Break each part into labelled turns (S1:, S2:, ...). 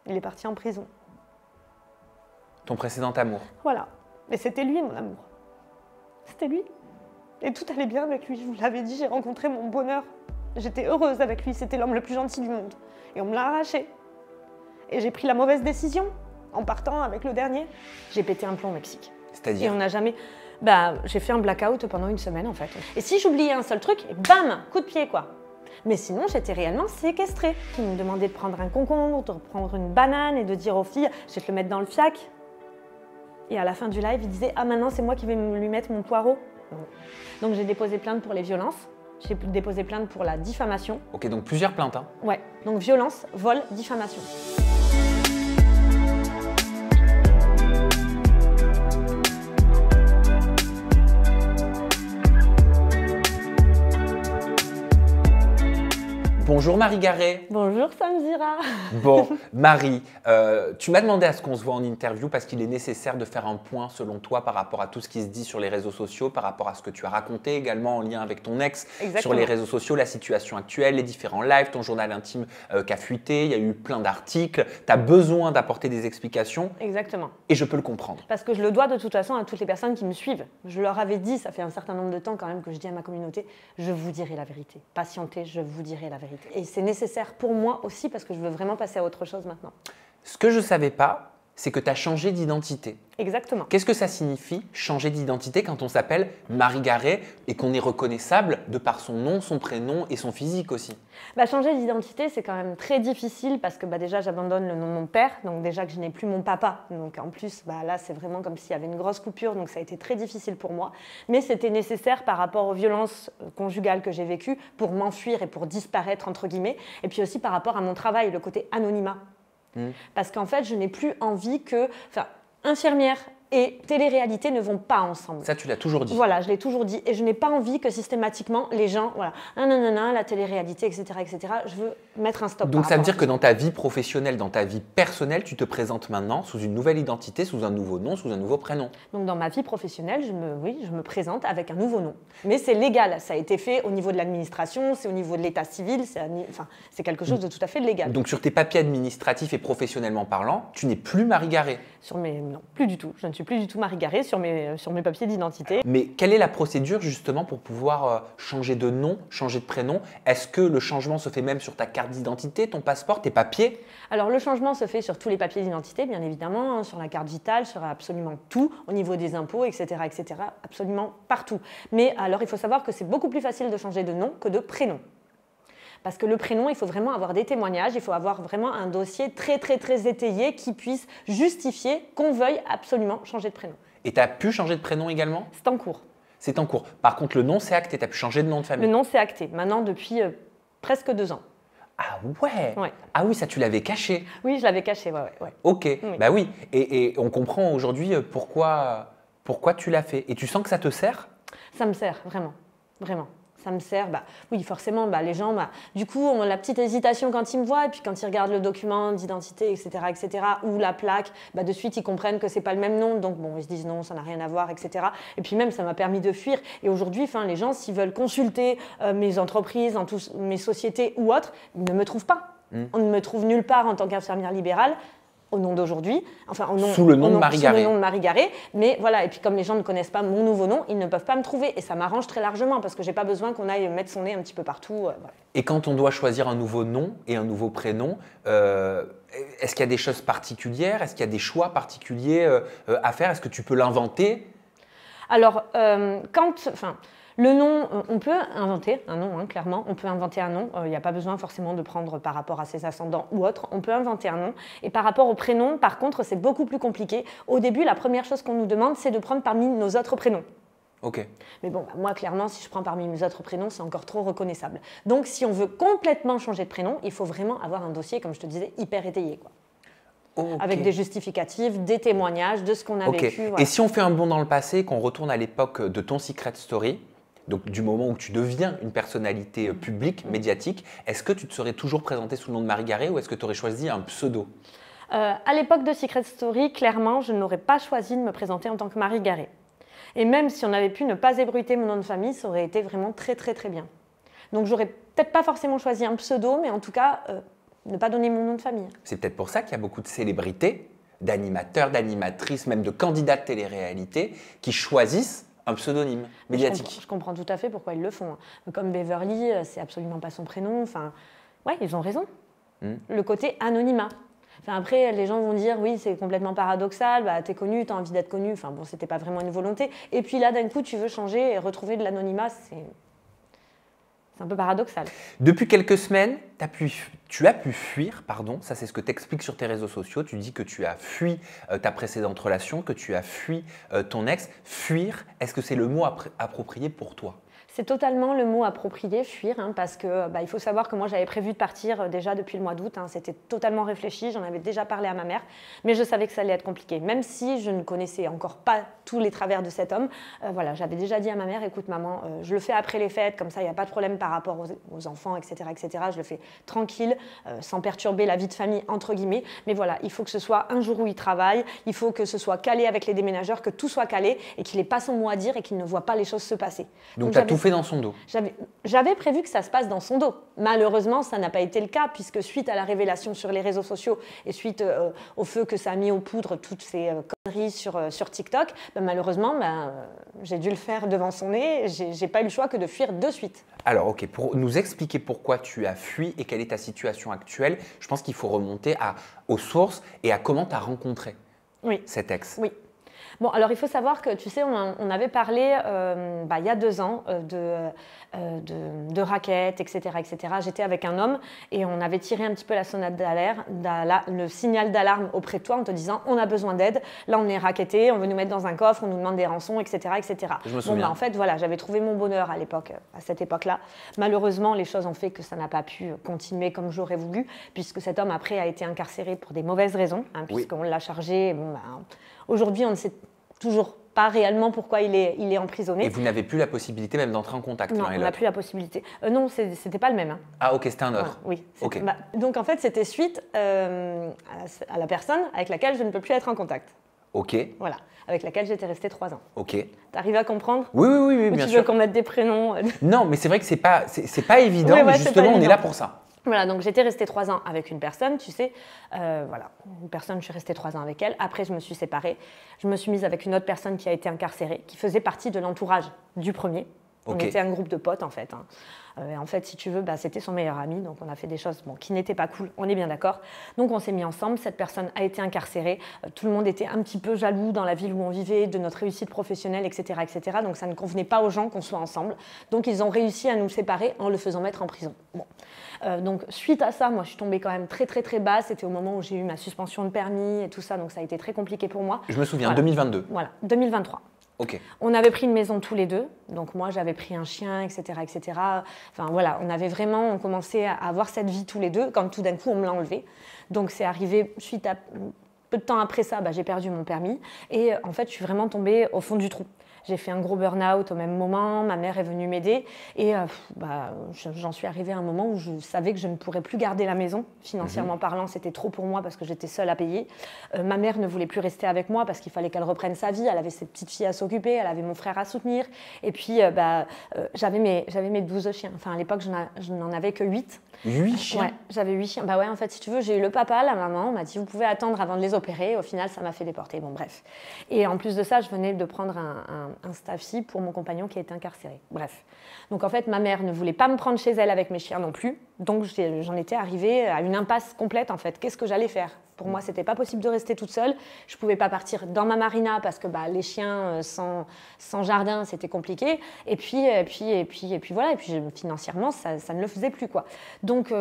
S1: Il est parti en prison.
S2: Ton précédent amour.
S1: Voilà. Mais c'était lui, mon amour. C'était lui. Et tout allait bien avec lui, je vous l'avais dit, j'ai rencontré mon bonheur. J'étais heureuse avec lui, c'était l'homme le plus gentil du monde. Et on me l'a arraché. Et j'ai pris la mauvaise décision en partant avec le dernier. J'ai pété un plomb au Mexique.
S2: C'est-à-dire?
S1: Et on n'a jamais... j'ai fait un blackout pendant une semaine en fait. Et si j'oubliais un seul truc, et bam, coup de pied quoi. Mais sinon, j'étais réellement séquestrée. Ils me demandaient de prendre un concombre, de prendre une banane et de dire aux filles, je vais te le mettre dans le fiac. Et à la fin du live, ils disaient, ah maintenant c'est moi qui vais lui mettre mon poireau. Donc j'ai déposé plainte pour les violences. J'ai déposé plainte pour la diffamation.
S2: Ok, donc plusieurs plaintes. Hein.
S1: Ouais, donc violence, vol, diffamation.
S2: Bonjour Marie Garret.
S1: Bonjour Samzira.
S2: Bon, Marie, tu m'as demandé à ce qu'on se voit en interview parce qu'il est nécessaire de faire un point selon toi par rapport à tout ce qui se dit sur les réseaux sociaux, par rapport à ce que tu as raconté également en lien avec ton ex.
S1: Exactement.
S2: Sur les réseaux sociaux, la situation actuelle, les différents lives, ton journal intime qui a fuité, il y a eu plein d'articles, tu as besoin d'apporter des explications.
S1: Exactement.
S2: Et je peux le comprendre.
S1: Parce que je le dois de toute façon à toutes les personnes qui me suivent. Je leur avais dit, ça fait un certain nombre de temps quand même que je dis à ma communauté, je vous dirai la vérité. Patientez, je vous dirai la vérité. Et c'est nécessaire pour moi aussi parce que je veux vraiment passer à autre chose maintenant.
S2: Ce que je ne savais pas, c'est que tu as changé d'identité.
S1: Exactement.
S2: Qu'est-ce que ça signifie, changer d'identité, quand on s'appelle Marie Garret et qu'on est reconnaissable de par son nom, son prénom et son physique aussi?
S1: Changer d'identité, c'est quand même très difficile parce que déjà, j'abandonne le nom de mon père, donc déjà que je n'ai plus mon papa. Donc en plus, là, c'est vraiment comme s'il y avait une grosse coupure, donc ça a été très difficile pour moi. Mais c'était nécessaire par rapport aux violences conjugales que j'ai vécues pour m'enfuir et pour disparaître, entre guillemets. Et puis aussi par rapport à mon travail, le côté anonymat. Parce qu'en fait, je n'ai plus envie que... infirmière et télé-réalité ne vont pas ensemble.
S2: Ça, tu l'as toujours dit.
S1: Voilà, je l'ai toujours dit. Et je n'ai pas envie que systématiquement, les gens, voilà, nanana, la télé-réalité, etc., etc. Je veux mettre un stop.
S2: Donc ça veut dire que dans ta vie professionnelle, dans ta vie personnelle, tu te présentes maintenant sous une nouvelle identité, sous un nouveau nom, sous un nouveau prénom. Donc
S1: dans ma vie professionnelle, je me présente avec un nouveau nom. Mais c'est légal, ça a été fait au niveau de l'administration, c'est au niveau de l'état civil, c'est quelque chose de tout à fait légal.
S2: Donc sur tes papiers administratifs et professionnellement parlant, tu n'es plus Marie Garret?
S1: Non, plus du tout. Je ne suis plus du tout Marie Garret sur mes papiers d'identité.
S2: Mais quelle est la procédure justement pour pouvoir changer de nom, changer de prénom? Est-ce que le changement se fait même sur ta carte d'identité, ton passeport, tes papiers?
S1: Alors le changement se fait sur tous les papiers d'identité, bien évidemment, sur la carte vitale, sur absolument tout, au niveau des impôts, etc., absolument partout. Mais alors il faut savoir que c'est beaucoup plus facile de changer de nom que de prénom. Parce que le prénom, il faut vraiment avoir des témoignages, il faut avoir vraiment un dossier très, très, très étayé qui puisse justifier qu'on veuille absolument changer de prénom.
S2: Et tu as pu changer de prénom également?
S1: C'est en cours.
S2: C'est en cours. Par contre, le nom, c'est acté. Tu as pu changer de nom de famille?
S1: Le nom, c'est acté. Maintenant, depuis presque 2 ans.
S2: Ah ouais,
S1: ouais.
S2: Ah oui, ça, tu l'avais caché?
S1: Oui, je l'avais caché, ouais.
S2: Ok,
S1: oui.
S2: Bah oui. Et on comprend aujourd'hui pourquoi tu l'as fait. Et tu sens que ça te sert?
S1: Ça me sert, vraiment. Vraiment. Ça me sert, oui, forcément, les gens, du coup, ont la petite hésitation quand ils me voient, et puis quand ils regardent le document d'identité, etc., ou la plaque, de suite, ils comprennent que c'est pas le même nom, donc bon, ils se disent non, ça n'a rien à voir, etc. Et puis même, ça m'a permis de fuir. Et aujourd'hui, les gens, s'ils veulent consulter mes entreprises, mes sociétés ou autres, ils ne me trouvent pas. On ne me trouve nulle part en tant qu'infirmière libérale. Au nom d'aujourd'hui,
S2: sous le nom de Marie Garret.
S1: Sous le nom de Marie Garret, mais voilà, et puis comme les gens ne connaissent pas mon nouveau nom, ils ne peuvent pas me trouver, et ça m'arrange très largement, parce que j'ai pas besoin qu'on aille mettre son nez un petit peu partout. Voilà.
S2: Et quand on doit choisir un nouveau nom et un nouveau prénom, est-ce qu'il y a des choses particulières? Est-ce qu'il y a des choix particuliers à faire? Est-ce que tu peux l'inventer?
S1: Alors, le nom, on peut inventer un nom, clairement. On peut inventer un nom. Il n'y a pas besoin forcément de prendre par rapport à ses ascendants ou autre. On peut inventer un nom. Et par rapport au prénom, par contre, c'est beaucoup plus compliqué. Au début, la première chose qu'on nous demande, c'est de prendre parmi nos autres prénoms.
S2: Ok.
S1: Mais bon, moi, clairement, si je prends parmi mes autres prénoms, c'est encore trop reconnaissable. Donc, si on veut complètement changer de prénom, il faut vraiment avoir un dossier, comme je te disais, hyper étayé, quoi. Okay. Avec des justificatifs, des témoignages de ce qu'on a vécu. Voilà.
S2: Et si on fait un bond dans le passé, qu'on retourne à l'époque de ton Secret Story, donc du moment où tu deviens une personnalité publique, médiatique, est-ce que tu te serais toujours présentée sous le nom de Marie Garret ou est-ce que tu aurais choisi un pseudo?
S1: À l'époque de Secret Story, clairement, je n'aurais pas choisi de me présenter en tant que Marie Garret. Et même si on avait pu ne pas ébruiter mon nom de famille, ça aurait été vraiment très, très, très bien. Donc, j'aurais peut-être pas forcément choisi un pseudo, mais en tout cas, ne pas donner mon nom de famille.
S2: C'est peut-être pour ça qu'il y a beaucoup de célébrités, d'animateurs, d'animatrices, même de candidats de télé-réalité qui choisissent un pseudonyme médiatique.
S1: Je comprends tout à fait pourquoi ils le font. Comme Beverly, c'est absolument pas son prénom. Enfin, ouais, ils ont raison. Le côté anonymat. Enfin, après, les gens vont dire, oui, c'est complètement paradoxal, bah, t'es connu, t'as envie d'être connu. Enfin bon, c'était pas vraiment une volonté. Et puis là, d'un coup, tu veux changer et retrouver de l'anonymat, c'est un peu paradoxal.
S2: Depuis quelques semaines, tu as pu fuir, ça c'est ce que tu expliques sur tes réseaux sociaux, tu dis que tu as fui ta précédente relation, que tu as fui ton ex. Fuir, est-ce que c'est le mot approprié pour toi ?
S1: C'est totalement le mot approprié, fuir, parce que il faut savoir que moi j'avais prévu de partir déjà depuis le mois d'août, c'était totalement réfléchi, j'en avais déjà parlé à ma mère, mais je savais que ça allait être compliqué, même si je ne connaissais encore pas tous les travers de cet homme. Voilà, j'avais déjà dit à ma mère, écoute maman, je le fais après les fêtes, comme ça il n'y a pas de problème par rapport aux enfants, etc., etc. Je le fais tranquille, sans perturber la vie de famille, entre guillemets, mais voilà, il faut que ce soit un jour où il travaille, il faut que ce soit calé avec les déménageurs, que tout soit calé et qu'il n'ait pas son mot à dire et qu'il ne voit pas les choses se passer.
S2: Donc tu as tout fait dans son dos.
S1: J'avais prévu que ça se passe dans son dos. Malheureusement, ça n'a pas été le cas, puisque suite à la révélation sur les réseaux sociaux et suite au feu que ça a mis aux poudres toutes ces conneries sur TikTok, malheureusement, j'ai dû le faire devant son nez. J'ai pas eu le choix que de fuir de suite.
S2: Alors, ok, pour nous expliquer pourquoi tu as fui et quelle est ta situation actuelle, je pense qu'il faut remonter aux sources et à comment tu as rencontré cet ex.
S1: Oui. Bon, alors il faut savoir que, tu sais, on avait parlé il y a 2 ans de raquettes, etc., etc. J'étais avec un homme et on avait tiré un petit peu la sonnette d'alerte, le signal d'alarme auprès de toi en te disant on a besoin d'aide, là on est racketté, on veut nous mettre dans un coffre, on nous demande des rançons, etc., etc.
S2: Je me souviens.
S1: En fait, voilà, j'avais trouvé mon bonheur à cette époque-là. Malheureusement, les choses ont fait que ça n'a pas pu continuer comme j'aurais voulu, puisque cet homme après a été incarcéré pour des mauvaises raisons, puisqu'on l'a chargé. Aujourd'hui, on ne sait toujours pas réellement pourquoi il est emprisonné.
S2: Et vous n'avez plus la possibilité même d'entrer en contact
S1: Non,
S2: l'un et
S1: on n'a
S2: l'autre.
S1: plus la possibilité. Non, c'était pas le même.
S2: Ah ok, c'était un autre.
S1: Oui.
S2: Ok.
S1: Donc en fait, c'était suite à la personne avec laquelle je ne peux plus être en contact.
S2: Ok.
S1: Voilà, avec laquelle j'étais restée 3 ans.
S2: Ok.
S1: T'arrives à comprendre ?
S2: Oui,
S1: Ou
S2: bien
S1: tu
S2: sûr.
S1: veux qu'on mette des prénoms ?
S2: Non, mais c'est vrai que c'est pas évident, mais justement, on est là pour ça.
S1: Voilà, donc j'étais restée 3 ans avec une personne, tu sais, une personne, je suis restée 3 ans avec elle. Après, je me suis séparée. Je me suis mise avec une autre personne qui a été incarcérée, qui faisait partie de l'entourage du premier. On était un groupe de potes, en fait. En fait, si tu veux, c'était son meilleur ami, donc on a fait des choses qui n'étaient pas cool, on est bien d'accord. Donc on s'est mis ensemble, cette personne a été incarcérée, tout le monde était un petit peu jaloux dans la ville où on vivait, de notre réussite professionnelle, etc., etc. Donc ça ne convenait pas aux gens qu'on soit ensemble. Donc ils ont réussi à nous séparer en le faisant mettre en prison. Bon. Donc suite à ça, moi je suis tombée quand même très très très bas. C'était au moment où j'ai eu ma suspension de permis et tout ça, donc ça a été très compliqué pour moi.
S2: Je me souviens, 2022.
S1: Voilà, 2023.
S2: Ok.
S1: On avait pris une maison tous les deux, donc moi j'avais pris un chien, etc., etc. Enfin voilà, on commençait à avoir cette vie tous les deux, quand tout d'un coup on me l'a enlevé. Donc c'est arrivé suite à peu de temps après ça, j'ai perdu mon permis et en fait je suis vraiment tombée au fond du trou. J'ai fait un gros burn-out au même moment, ma mère est venue m'aider et j'en suis arrivée à un moment où je savais que je ne pourrais plus garder la maison. Financièrement parlant, c'était trop pour moi parce que j'étais seule à payer. Ma mère ne voulait plus rester avec moi parce qu'il fallait qu'elle reprenne sa vie. Elle avait ses petites filles à s'occuper, elle avait mon frère à soutenir. Et puis, j'avais mes 12 chiens. Enfin, à l'époque, je n'en avais que 8.
S2: 8 chiens ?
S1: Ouais, j'avais 8 chiens. En fait, si tu veux, j'ai eu le papa, la maman. On m'a dit, vous pouvez attendre avant de les opérer. Au final, ça m'a fait déporter. Bon, bref. Et en plus de ça, je venais de prendre un staffy pour mon compagnon qui a été incarcéré. Bref. Donc, en fait, ma mère ne voulait pas me prendre chez elle avec mes chiens non plus. Donc, j'en étais arrivée à une impasse complète, en fait. Qu'est-ce que j'allais faire ? Pour moi, c'était pas possible de rester toute seule. Je pouvais pas partir dans ma marina parce que les chiens sans jardin, c'était compliqué. Et puis voilà. Et puis financièrement, ça ne le faisait plus, quoi. Donc,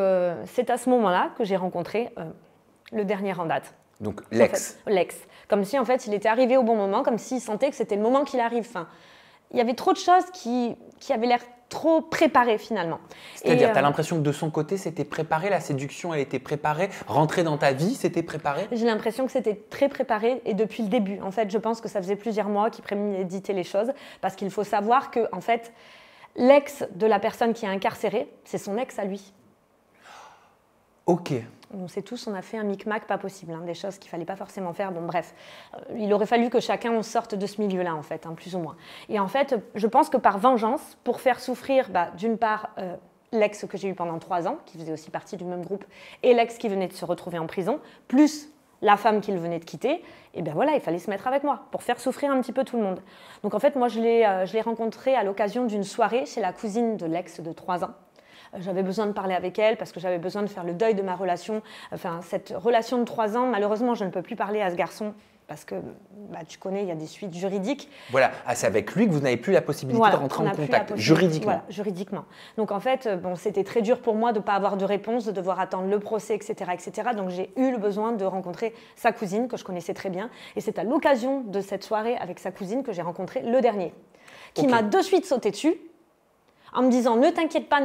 S1: c'est à ce moment-là que j'ai rencontré le dernier en date.
S2: Donc, l'ex.
S1: En fait, l'ex. Comme si, en fait, il était arrivé au bon moment, comme s'il sentait que c'était le moment qu'il arrive. Enfin, il y avait trop de choses qui avaient l'air trop préparées, finalement.
S2: C'est-à-dire, tu as l'impression que de son côté, c'était préparé, la séduction, elle était préparée, rentrer dans ta vie, c'était préparé ?
S1: J'ai l'impression que c'était très préparé et depuis le début. En fait, je pense que ça faisait plusieurs mois qu'il préméditait les choses parce qu'il faut savoir que, en fait, l'ex de la personne qui est incarcérée, c'est son ex à lui.
S2: Ok.
S1: On sait tous, on a fait un micmac pas possible, des choses qu'il ne fallait pas forcément faire. Bon, bref, il aurait fallu que chacun on sorte de ce milieu-là, en fait, plus ou moins. Et en fait, je pense que par vengeance, pour faire souffrir, d'une part, l'ex que j'ai eu pendant 3 ans, qui faisait aussi partie du même groupe, et l'ex qui venait de se retrouver en prison, plus la femme qu'il venait de quitter, et bien voilà, il fallait se mettre avec moi pour faire souffrir un petit peu tout le monde. Donc en fait, moi, je l'ai rencontré à l'occasion d'une soirée chez la cousine de l'ex de 3 ans. J'avais besoin de parler avec elle parce que j'avais besoin de faire le deuil de ma relation. Enfin, cette relation de 3 ans, malheureusement, je ne peux plus parler à ce garçon parce que tu connais, il y a des suites juridiques.
S2: Voilà, c'est avec lui que vous n'avez plus la possibilité de rentrer en contact, juridiquement.
S1: Voilà, juridiquement. Donc en fait, c'était très dur pour moi de ne pas avoir de réponse, de devoir attendre le procès, etc. etc. Donc j'ai eu le besoin de rencontrer sa cousine, que je connaissais très bien. Et c'est à l'occasion de cette soirée avec sa cousine que j'ai rencontré le dernier, qui m'a de suite sauté dessus, en me disant ne t'inquiète pas,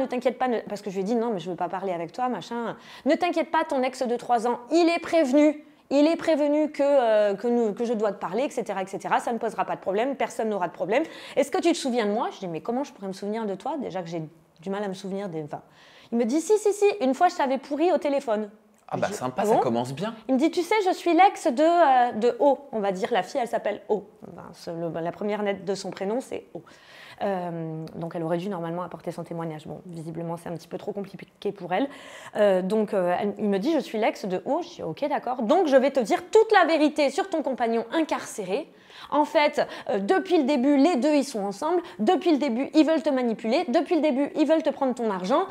S1: parce que je lui ai dit non, mais je ne veux pas parler avec toi, machin. Ne t'inquiète pas, ton ex de 3 ans, il est prévenu. Il est prévenu que je dois te parler, etc., etc. Ça ne posera pas de problème, personne n'aura de problème. Est-ce que tu te souviens de moi? Je dis, mais comment je pourrais me souvenir de toi? Déjà que j'ai du mal à me souvenir des... Enfin, il me dit, si, une fois je t'avais pourri au téléphone.
S2: Ah bah sympa, ça commence bien.
S1: Il me dit, tu sais, je suis l'ex de O, on va dire, la fille, elle s'appelle O. La première lettre de son prénom, c'est O. Donc elle aurait dû normalement apporter son témoignage. Bon, visiblement c'est un petit peu trop compliqué pour elle. Il me dit je suis l'ex de O. Je dis ok d'accord. Donc je vais te dire toute la vérité sur ton compagnon incarcéré. En fait, depuis le début, les deux ils sont ensemble. Depuis le début, ils veulent te manipuler. Depuis le début, ils veulent te prendre ton argent.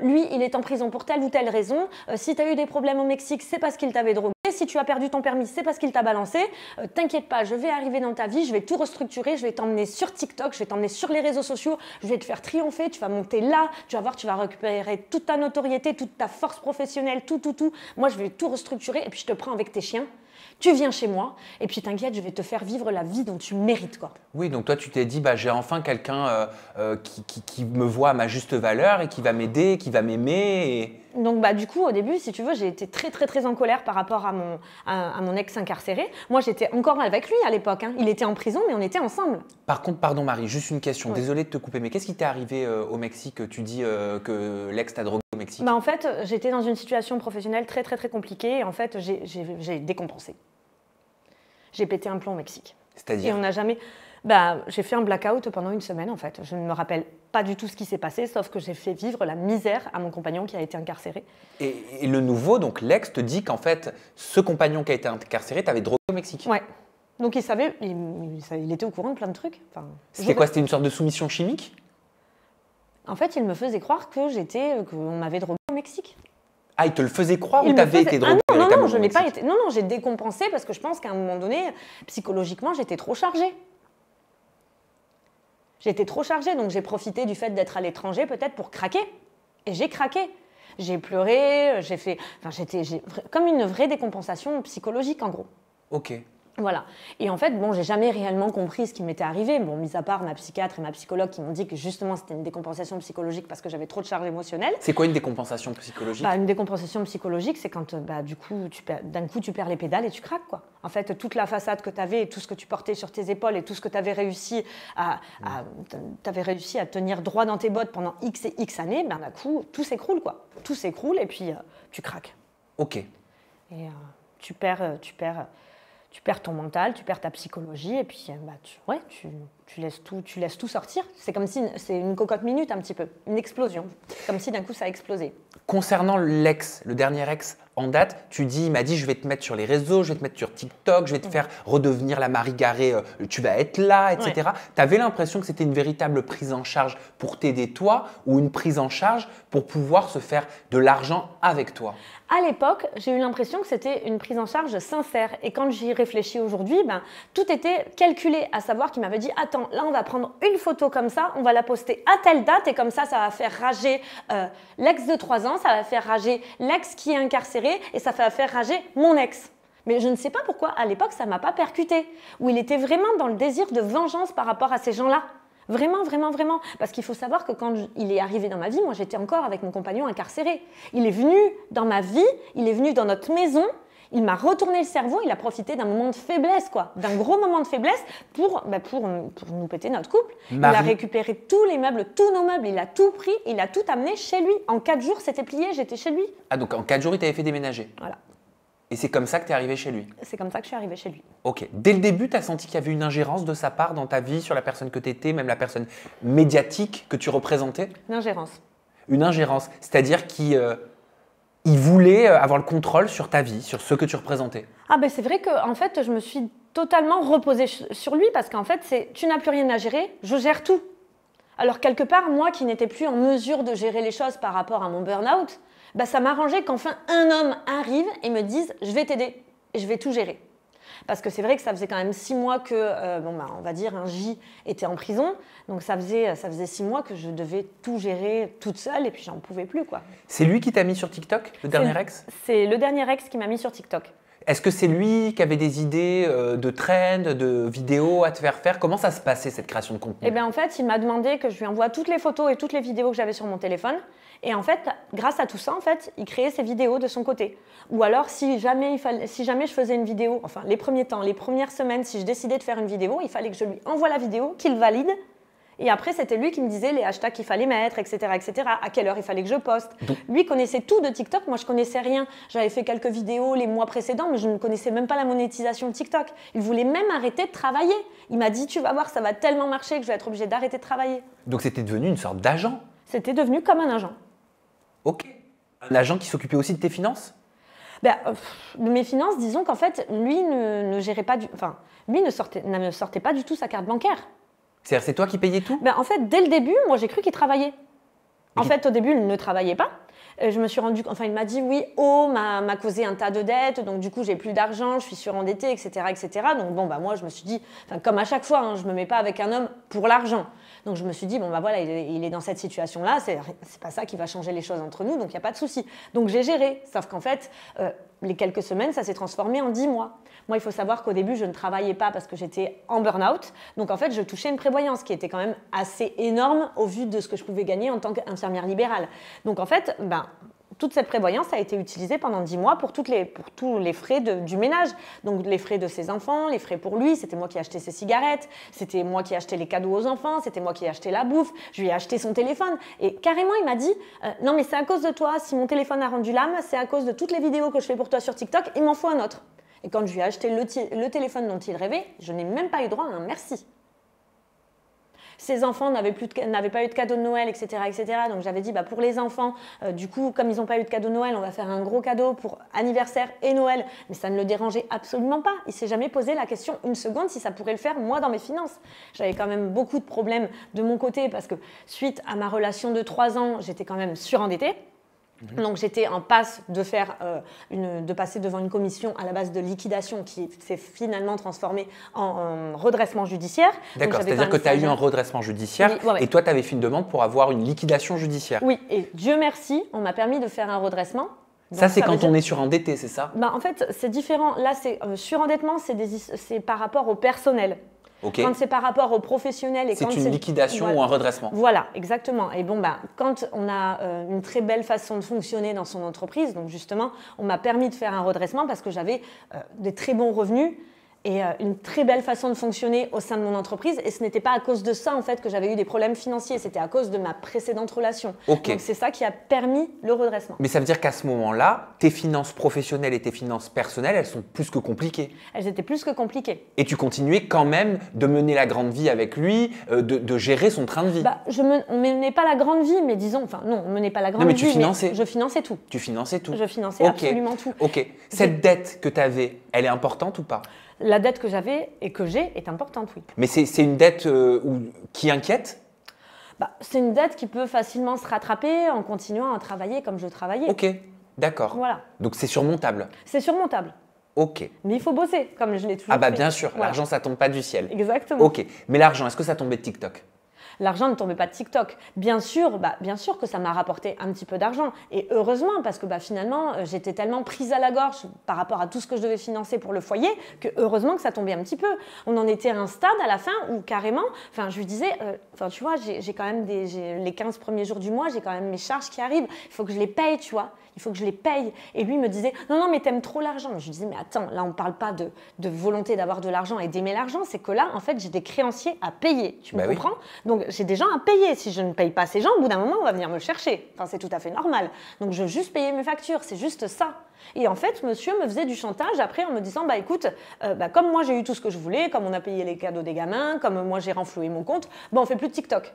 S1: Lui, il est en prison pour telle ou telle raison. Si tu as eu des problèmes au Mexique, c'est parce qu'il t'avait drogué. Si tu as perdu ton permis, c'est parce qu'il t'a balancé. T'inquiète pas, je vais arriver dans ta vie, je vais tout restructurer, je vais t'emmener sur TikTok, je vais t'emmener sur les réseaux sociaux, je vais te faire triompher, tu vas monter là, tu vas voir, tu vas récupérer toute ta notoriété, toute ta force professionnelle, tout. Moi, je vais tout restructurer et puis je te prends avec tes chiens. Tu viens chez moi et puis t'inquiète, je vais te faire vivre la vie dont tu mérites, quoi.
S2: Oui, donc toi tu t'es dit j'ai enfin quelqu'un qui me voit à ma juste valeur et qui va m'aider, qui va m'aimer.
S1: Donc du coup au début, si tu veux, j'ai été très en colère par rapport à mon ex incarcéré. Moi j'étais encore avec lui à l'époque, hein. Il était en prison mais on était ensemble.
S2: Par contre, pardon Marie, juste une question,
S1: oui.
S2: Désolée de te couper, mais qu'est-ce qui t'est arrivé au Mexique? Tu dis que l'ex t'a drogué au Mexique.
S1: En fait, j'étais dans une situation professionnelle très compliquée et en fait j'ai décompensé. J'ai pété un plomb au Mexique.
S2: C'est-à-dire?
S1: Et on n'a jamais... j'ai fait un blackout pendant une semaine en fait. Je ne me rappelle pas du tout ce qui s'est passé, sauf que j'ai fait vivre la misère à mon compagnon qui a été incarcéré.
S2: Et le nouveau, donc l'ex, te dit qu'en fait, ce compagnon qui a été incarcéré t'avait drogué au Mexique.
S1: Ouais. Donc il savait, il était au courant de plein de trucs.
S2: C'était quoi? C'était une sorte de soumission chimique?
S1: En fait, il me faisait croire qu'on m'avait drogué au Mexique.
S2: Ah, il te le faisait croire ou t'avais été drogué?
S1: Non, je n'ai pas été. Non, j'ai décompensé parce que je pense qu'à un moment donné, psychologiquement, j'étais trop chargée. J'étais trop chargée, donc j'ai profité du fait d'être à l'étranger peut-être pour craquer. Et j'ai craqué. J'ai pleuré, j'ai comme une vraie décompensation psychologique en gros.
S2: Ok.
S1: Voilà. Et en fait, j'ai jamais réellement compris ce qui m'était arrivé. Mis à part ma psychiatre et ma psychologue qui m'ont dit que justement c'était une décompensation psychologique parce que j'avais trop de charge émotionnelle.
S2: C'est quoi une décompensation psychologique?
S1: Une décompensation psychologique, c'est quand du coup, d'un coup tu perds les pédales et tu craques, quoi. En fait, toute la façade que tu avais et tout ce que tu portais sur tes épaules et tout ce que tu avais réussi à tenir droit dans tes bottes pendant X et X années, d'un coup, tout s'écroule, quoi. Tout s'écroule et puis tu craques.
S2: Ok.
S1: Et tu perds ton mental, tu perds ta psychologie et puis tu laisses tout sortir. C'est comme si c'est une cocotte minute un petit peu, une explosion, comme si d'un coup ça a explosé.
S2: Concernant l'ex, le dernier ex en date, il m'a dit je vais te mettre sur les réseaux, je vais te mettre sur TikTok, je vais te faire redevenir la Marie Garé, tu vas être là, etc. Ouais. Tu avais l'impression que c'était une véritable prise en charge pour t'aider toi ou une prise en charge pour pouvoir se faire de l'argent avec toi?
S1: À l'époque, j'ai eu l'impression que c'était une prise en charge sincère. Et quand j'y réfléchis aujourd'hui, tout était calculé, à savoir qu'il m'avait dit « Attends, là, on va prendre une photo comme ça, on va la poster à telle date et comme ça va faire rager l'ex de 3 ans, ça va faire rager l'ex qui est incarcéré et ça va faire rager mon ex. » Mais je ne sais pas pourquoi, à l'époque, ça ne m'a pas percuté. Où il était vraiment dans le désir de vengeance par rapport à ces gens-là. Vraiment. Parce qu'il faut savoir que quand il est arrivé dans ma vie, moi j'étais encore avec mon compagnon incarcéré. Il est venu dans ma vie, il est venu dans notre maison, il m'a retourné le cerveau, il a profité d'un moment de faiblesse, quoi, d'un gros moment de faiblesse pour nous péter notre couple. Marie. Il a récupéré tous les meubles, tous nos meubles, il a tout pris, il a tout amené chez lui. En 4 jours, c'était plié, j'étais chez lui.
S2: Ah donc en 4 jours, il t'avait fait déménager?
S1: Voilà.
S2: Et c'est comme ça que tu es arrivé chez lui?
S1: C'est comme ça que je suis arrivée chez lui.
S2: Ok. Dès le début, tu as senti qu'il y avait une ingérence de sa part dans ta vie, sur la personne que tu étais, même la personne médiatique que tu représentais?
S1: Une ingérence.
S2: Une ingérence, c'est-à-dire qu'il il voulait avoir le contrôle sur ta vie, sur ce que tu représentais.
S1: Ah ben c'est vrai que en fait, je me suis totalement reposée sur lui parce qu'en fait, c'est tu n'as plus rien à gérer, je gère tout. Alors quelque part, moi qui n'étais plus en mesure de gérer les choses par rapport à mon burn-out, bah, ça m'arrangeait qu'enfin un homme arrive et me dise « je vais t'aider et je vais tout gérer ». Parce que c'est vrai que ça faisait quand même 6 mois que, on va dire, un J était en prison. Donc ça faisait 6 mois que je devais tout gérer toute seule et puis j'en pouvais plus, quoi.
S2: C'est lui qui t'a mis sur TikTok, le dernier ex?
S1: C'est le dernier ex qui m'a mis sur TikTok.
S2: Est-ce que c'est lui qui avait des idées de trend, de vidéos à te faire faire? Comment ça se passait, cette création de contenu?
S1: Eh bien, en fait, il m'a demandé que je lui envoie toutes les photos et toutes les vidéos que j'avais sur mon téléphone. Et en fait, grâce à tout ça, en fait, il créait ses vidéos de son côté. Ou alors, si jamais je faisais une vidéo, enfin, les premiers temps, les premières semaines, si je décidais de faire une vidéo, il fallait que je lui envoie la vidéo, qu'il valide. Et après, c'était lui qui me disait les hashtags qu'il fallait mettre, etc., à quelle heure il fallait que je poste. Lui connaissait tout de TikTok, moi je connaissais rien. J'avais fait quelques vidéos les mois précédents, mais je ne connaissais même pas la monétisation de TikTok. Il voulait même arrêter de travailler. Il m'a dit, tu vas voir, ça va tellement marcher que je vais être obligée d'arrêter de travailler.
S2: Donc c'était devenu une sorte d'agent?
S1: C'était devenu comme un agent.
S2: Ok. Un agent qui s'occupait aussi de tes finances?
S1: De mes finances, disons qu'en fait, lui ne gérait pas lui ne sortait pas du tout sa carte bancaire.
S2: C'est-à-dire, c'est toi qui payais tout?
S1: En fait, dès le début, moi, j'ai cru qu'il travaillait. En fait, au début, il ne travaillait pas. Je me suis rendu, il m'a dit oui, m'a causé un tas de dettes, donc du coup, j'ai plus d'argent, je suis surendettée, etc., etc. Donc moi, je me suis dit, comme à chaque fois, hein, je me mets pas avec un homme pour l'argent. Donc je me suis dit, voilà, il est dans cette situation-là, c'est pas ça qui va changer les choses entre nous, donc il n'y a pas de souci. Donc j'ai géré, sauf qu'en fait, les quelques semaines, ça s'est transformé en 10 mois. Moi, il faut savoir qu'au début, je ne travaillais pas parce que j'étais en burn-out. Donc, en fait, je touchais une prévoyance qui était quand même assez énorme au vu de ce que je pouvais gagner en tant qu'infirmière libérale. Donc, en fait, toute cette prévoyance a été utilisée pendant 10 mois pour tous les frais du ménage. Donc, les frais de ses enfants, les frais pour lui. C'était moi qui achetais ses cigarettes, c'était moi qui achetais les cadeaux aux enfants, c'était moi qui achetais la bouffe. Je lui ai acheté son téléphone. Et carrément, il m'a dit non, mais c'est à cause de toi. Si mon téléphone a rendu l'âme, c'est à cause de toutes les vidéos que je fais pour toi sur TikTok. Il m'en faut un autre. Et quand je lui ai acheté le téléphone dont il rêvait, je n'ai même pas eu droit à un merci. Ses enfants n'avaient pas eu de cadeau de Noël, etc., etc. Donc j'avais dit, pour les enfants, du coup, comme ils n'ont pas eu de cadeau de Noël, on va faire un gros cadeau pour anniversaire et Noël. Mais ça ne le dérangeait absolument pas. Il ne s'est jamais posé la question une seconde si ça pourrait le faire, moi, dans mes finances. J'avais quand même beaucoup de problèmes de mon côté parce que suite à ma relation de 3 ans, j'étais quand même surendettée. Donc j'étais en passe de passer devant une commission à la base de liquidation qui s'est finalement transformée en redressement judiciaire.
S2: D'accord, c'est-à-dire que tu as eu un redressement judiciaire et toi tu avais fait une demande pour avoir une liquidation judiciaire.
S1: Oui, et Dieu merci, on m'a permis de faire un redressement.
S2: Donc, ça c'est quand on est surendetté, c'est ça?
S1: En fait, c'est différent. Là, surendettement, c'est par rapport au personnel.
S2: Okay.
S1: Quand c'est par rapport aux professionnels.
S2: C'est une liquidation ou un redressement.
S1: Voilà, exactement. Et quand on a une très belle façon de fonctionner dans son entreprise, donc justement, on m'a permis de faire un redressement parce que j'avais des très bons revenus et une très belle façon de fonctionner au sein de mon entreprise. Et ce n'était pas à cause de ça, en fait, que j'avais eu des problèmes financiers. C'était à cause de ma précédente relation.
S2: Okay.
S1: Donc, c'est ça qui a permis le redressement.
S2: Mais ça veut dire qu'à ce moment-là, tes finances professionnelles et tes finances personnelles, elles sont plus que compliquées.
S1: Elles étaient plus que compliquées.
S2: Et tu continuais quand même de mener la grande vie avec lui, de gérer son train de vie.
S1: On ne menait pas la grande vie, mais disons... on ne menait pas la grande vie,
S2: tu finançais.
S1: Mais je finançais tout.
S2: Tu finançais tout.
S1: Je finançais absolument tout.
S2: Ok. Cette dette que tu avais, elle est importante ou pas?
S1: La dette que j'avais et que j'ai est importante, oui.
S2: Mais c'est une dette qui inquiète?
S1: C'est une dette qui peut facilement se rattraper en continuant à travailler comme je travaillais.
S2: Ok, d'accord.
S1: Voilà.
S2: Donc c'est surmontable? C'est
S1: surmontable.
S2: Ok.
S1: Mais il faut bosser, comme je l'ai toujours fait.
S2: Bien sûr, voilà. L'argent ça tombe pas du ciel.
S1: Exactement.
S2: Ok, mais l'argent, est-ce que ça tombait de TikTok?
S1: L'argent ne tombait pas de TikTok. Bien sûr que ça m'a rapporté un petit peu d'argent. Et heureusement, parce que finalement, j'étais tellement prise à la gorge par rapport à tout ce que je devais financer pour le foyer, que heureusement que ça tombait un petit peu. On en était à un stade à la fin où carrément, je lui disais, tu vois, j'ai quand même les 15 premiers jours du mois, j'ai quand même mes charges qui arrivent. Il faut que je les paye, tu vois. Il faut que je les paye. Et lui me disait, non, mais t'aimes trop l'argent. Je lui disais, mais attends, là, on ne parle pas de volonté d'avoir de l'argent et d'aimer l'argent. C'est que là, en fait, j'ai des créanciers à payer. Tu me comprends? Donc, j'ai des gens à payer. Si je ne paye pas ces gens, au bout d'un moment, on va venir me chercher. C'est tout à fait normal. Donc, je veux juste payer mes factures. C'est juste ça. Et en fait, monsieur me faisait du chantage après en me disant, écoute, comme moi, j'ai eu tout ce que je voulais, comme on a payé les cadeaux des gamins, comme moi, j'ai renfloué mon compte, on ne fait plus de TikTok.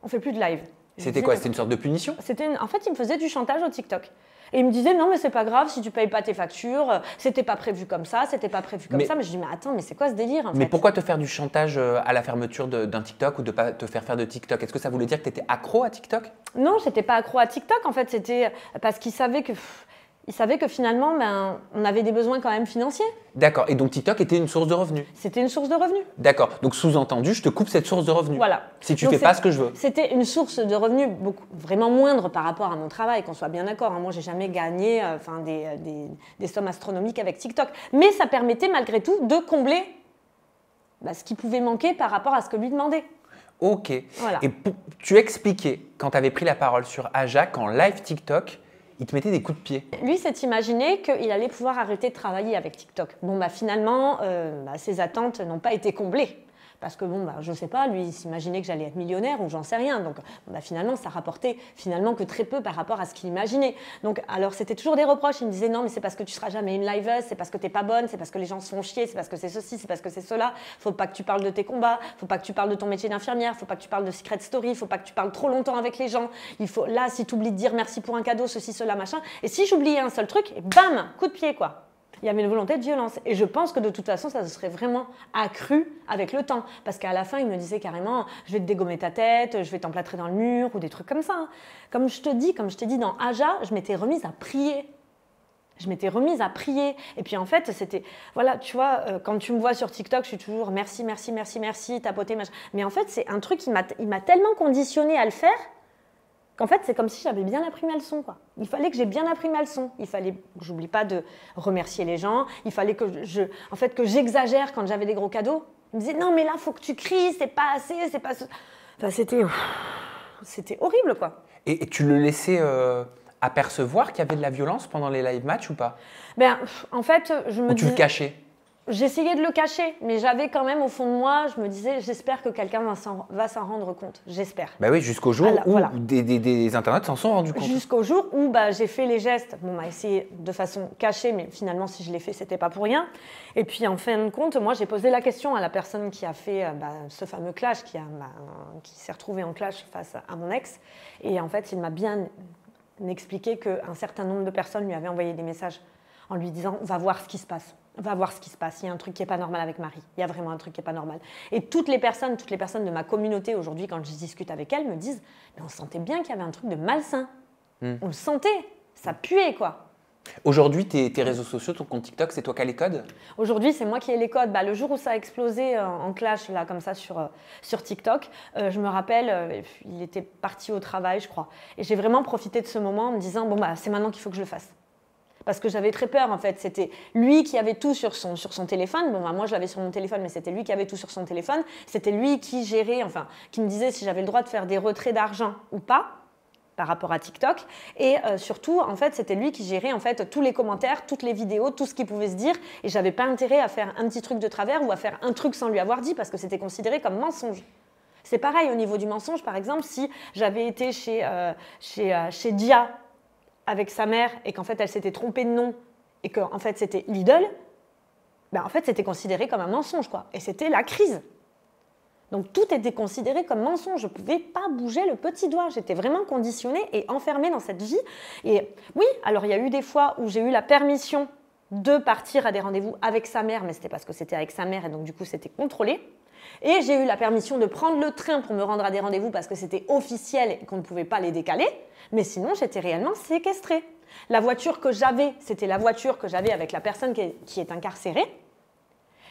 S1: On ne fait plus de live.
S2: C'était quoi? C'était une sorte de punition?
S1: En fait, il me faisait du chantage au TikTok. Et il me disait, non, mais c'est pas grave si tu payes pas tes factures, c'était pas prévu comme ça, c'était pas prévu comme ça. Mais je dis, mais attends, mais c'est quoi ce délire en fait?
S2: Mais pourquoi te faire du chantage à la fermeture d'un TikTok ou de pas te faire de TikTok? Est-ce que ça voulait dire que tu étais accro à TikTok?
S1: Non, j'étais pas accro à TikTok. En fait, c'était parce qu'il savait que finalement, ben, on avait des besoins quand même financiers.
S2: D'accord. Et donc TikTok était une source de revenus?
S1: C'était une source de revenus.
S2: D'accord. Donc sous-entendu, je te coupe cette source de revenus.
S1: Voilà.
S2: Si tu fais pas ce que je veux.
S1: C'était une source de revenus vraiment moindre par rapport à mon travail, qu'on soit bien d'accord. Moi, j'ai jamais gagné des sommes astronomiques avec TikTok. Mais ça permettait malgré tout de combler ce qui pouvait manquer par rapport à ce que lui demandait.
S2: Ok.
S1: Voilà.
S2: Et tu expliquais, quand tu avais pris la parole sur Aja, qu'en live TikTok, il te mettait des coups de pied.
S1: Lui s'est imaginé qu'il allait pouvoir arrêter de travailler avec TikTok. Bon, finalement, ses attentes n'ont pas été comblées. Parce que je ne sais pas, lui, il s'imaginait que j'allais être millionnaire ou j'en sais rien. Donc finalement, ça rapportait finalement que très peu par rapport à ce qu'il imaginait. Donc alors c'était toujours des reproches. Il me disait non, mais c'est parce que tu seras jamais une liveuse, c'est parce que tu n'es pas bonne, c'est parce que les gens se font chier, c'est parce que c'est ceci, c'est parce que c'est cela. Faut pas que tu parles de tes combats, faut pas que tu parles de ton métier d'infirmière, faut pas que tu parles de secret story, faut pas que tu parles trop longtemps avec les gens. Là, si tu oublies de dire merci pour un cadeau, ceci, cela, machin. Et si j'oubliais un seul truc, et bam, coup de pied quoi. Il y avait une volonté de violence. Et je pense que de toute façon, ça se serait vraiment accru avec le temps. Parce qu'à la fin, il me disait carrément « je vais te dégommer ta tête, je vais t'emplâtrer dans le mur » ou des trucs comme ça. Comme je t'ai dit dans Aja, je m'étais remise à prier. Et puis en fait, c'était... Voilà, tu vois, quand tu me vois sur TikTok, je suis toujours « merci, merci, merci, merci, tapoter, machin ». Mais en fait, c'est un truc qui m'a tellement conditionnée à le faire qu'en fait, c'est comme si j'avais bien appris ma leçon, quoi. Il fallait que j'ai bien appris ma leçon. Il fallait que j'oublie pas de remercier les gens. Il fallait que que j'exagère quand j'avais des gros cadeaux. Il me disait non, mais là, faut que tu cries, c'est pas assez, c'est pas. Enfin, c'était horrible, quoi.
S2: Et tu le laissais apercevoir qu'il y avait de la violence pendant les live matchs ou pas?
S1: En fait, je me
S2: disais. Ou tu le cachais?
S1: J'essayais de le cacher, mais j'avais quand même au fond de moi, je me disais, j'espère que quelqu'un va s'en rendre compte. J'espère.
S2: Bah oui, jusqu'au jour où des internautes s'en sont rendus compte.
S1: Jusqu'au jour où j'ai fait les gestes. Essayé de façon cachée, mais finalement, si je l'ai fait, c'était pas pour rien. Et puis, en fin de compte, moi, j'ai posé la question à la personne qui a fait ce fameux clash, qui s'est retrouvé en clash face à mon ex. Et en fait, il m'a bien expliqué qu'un certain nombre de personnes lui avaient envoyé des messages en lui disant « va voir ce qui se passe ». Va voir ce qui se passe, il y a un truc qui n'est pas normal avec Marie, il y a vraiment un truc qui n'est pas normal. Et toutes les personnes de ma communauté aujourd'hui, quand je discute avec elles, me disent « mais on sentait bien qu'il y avait un truc de malsain, on le sentait, ça puait quoi ».
S2: Aujourd'hui, tes réseaux sociaux, ton compte TikTok, c'est toi qui as les codes?
S1: Aujourd'hui, c'est moi qui ai les codes. Le jour où ça a explosé en clash, là, comme ça, sur TikTok, je me rappelle, il était parti au travail, je crois. Et j'ai vraiment profité de ce moment en me disant « c'est maintenant qu'il faut que je le fasse ». Parce que j'avais très peur, en fait. C'était lui qui avait tout sur son téléphone. Moi, je l'avais sur mon téléphone, mais c'était lui qui avait tout sur son téléphone. C'était lui qui gérait, qui me disait si j'avais le droit de faire des retraits d'argent ou pas par rapport à TikTok. Et surtout, en fait, c'était lui qui gérait tous les commentaires, toutes les vidéos, tout ce qui pouvait se dire. Et j'avais pas intérêt à faire un petit truc de travers ou à faire un truc sans lui avoir dit parce que c'était considéré comme mensonge. C'est pareil au niveau du mensonge, par exemple, si j'avais été chez Dia avec sa mère et qu'en fait elle s'était trompée de nom et qu'en fait c'était Lidl, en fait c'était considéré comme un mensonge quoi. Et c'était la crise. Donc tout était considéré comme mensonge. Je ne pouvais pas bouger le petit doigt. J'étais vraiment conditionnée et enfermée dans cette vie. Et oui, alors il y a eu des fois où j'ai eu la permission de partir à des rendez-vous avec sa mère, mais c'était parce que c'était avec sa mère et donc du coup c'était contrôlé. Et j'ai eu la permission de prendre le train pour me rendre à des rendez-vous parce que c'était officiel et qu'on ne pouvait pas les décaler. Mais sinon, j'étais réellement séquestrée. La voiture que j'avais, c'était la voiture que j'avais avec la personne qui est incarcérée.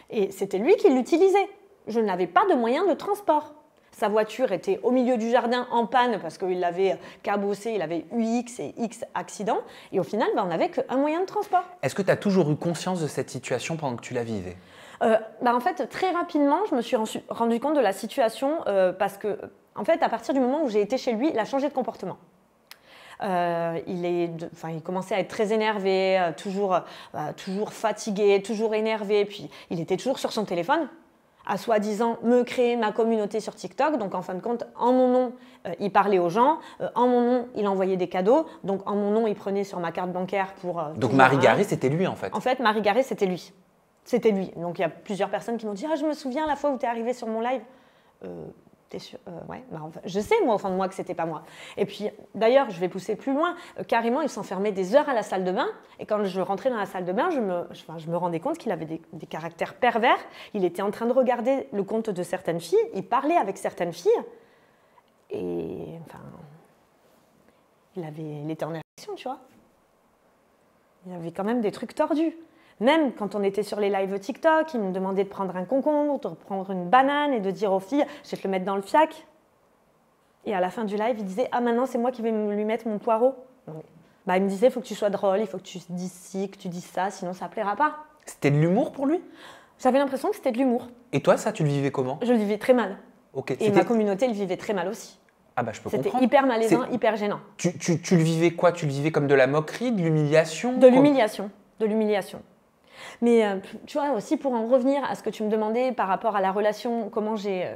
S1: Et c'était lui qui l'utilisait. Je n'avais pas de moyen de transport. Sa voiture était au milieu du jardin en panne parce qu'il l'avait cabossé, il avait eu X et X accidents. Et au final, on n'avait qu'un moyen de transport.
S2: Est-ce que tu as toujours eu conscience de cette situation pendant que tu la vivais ?
S1: En fait, très rapidement, je me suis rendu compte de la situation parce que, en fait, à partir du moment où j'ai été chez lui, il a changé de comportement. Il commençait à être très énervé, toujours fatigué, toujours énervé. Puis, il était toujours sur son téléphone, à soi-disant me créer ma communauté sur TikTok. Donc, en fin de compte, en mon nom, il parlait aux gens. En mon nom, il envoyait des cadeaux. Donc, en mon nom, il prenait sur ma carte bancaire pour...
S2: Donc, Marie Garé, c'était lui, en fait.
S1: En fait, Marie Garé, c'était lui. C'était lui. Donc, il y a plusieurs personnes qui m'ont dit « Ah, je me souviens la fois où tu es arrivé sur mon live. T'es sûr? Ouais. Bah, enfin, je sais, moi, au fond de moi, que c'était pas moi. Et puis, d'ailleurs, je vais pousser plus loin. Carrément, il s'enfermait des heures à la salle de bain. Et quand je rentrais dans la salle de bain, je me rendais compte qu'il avait des caractères pervers. Il était en train de regarder le compte de certaines filles. Il parlait avec certaines filles. Et, enfin, il était en érection, tu vois. Il y avait quand même des trucs tordus. Même quand on était sur les lives TikTok, il me demandait de prendre un concombre, de prendre une banane et de dire aux filles « je vais te le mettre dans le fiac ». Et à la fin du live, il disait « ah maintenant c'est moi qui vais lui mettre mon poireau ». Bah, il me disait « il faut que tu sois drôle, il faut que tu dises ci, que tu dises ça, sinon ça ne plaira pas ».
S2: C'était de l'humour pour lui?
S1: J'avais l'impression que c'était de l'humour.
S2: Et toi, ça, tu le vivais comment?
S1: Je le vivais très mal.
S2: Okay.
S1: Et ma communauté le vivait très mal aussi.
S2: Ah bah je peux comprendre.
S1: C'était hyper malaisant, hyper gênant.
S2: Tu le vivais quoi? Tu le vivais comme de la moquerie, de l'humiliation?
S1: De l'humiliation, de l'humiliation. Mais tu vois, aussi pour en revenir à ce que tu me demandais par rapport à la relation, comment j'ai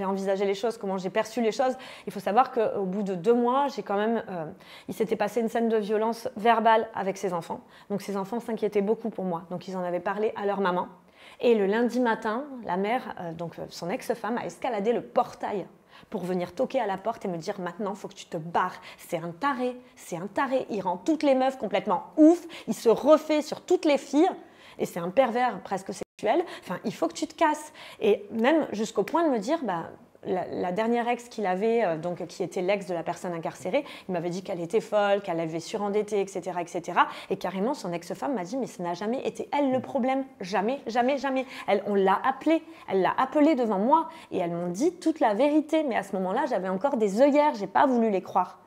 S1: envisagé les choses, comment j'ai perçu les choses, il faut savoir qu'au bout de 2 mois, il s'était passé une scène de violence verbale avec ses enfants. Donc ses enfants s'inquiétaient beaucoup pour moi. Donc ils en avaient parlé à leur maman. Et le lundi matin, la mère, donc son ex-femme, a escaladé le portail pour venir toquer à la porte et me dire « maintenant, il faut que tu te barres. C'est un taré, il rend toutes les meufs complètement ouf, il se refait sur toutes les filles. » Et c'est un pervers presque sexuel, enfin, il faut que tu te casses. Et même jusqu'au point de me dire, bah, la dernière ex qu'il avait, donc, qui était l'ex de la personne incarcérée, il m'avait dit qu'elle était folle, qu'elle avait surendetté, etc., etc. Et carrément, son ex-femme m'a dit, mais ça n'a jamais été elle le problème. Jamais, jamais, jamais. On l'a appelée, elle l'a appelée devant moi, et elles m'ont dit toute la vérité. Mais à ce moment-là, j'avais encore des œillères, je n'ai pas voulu les croire.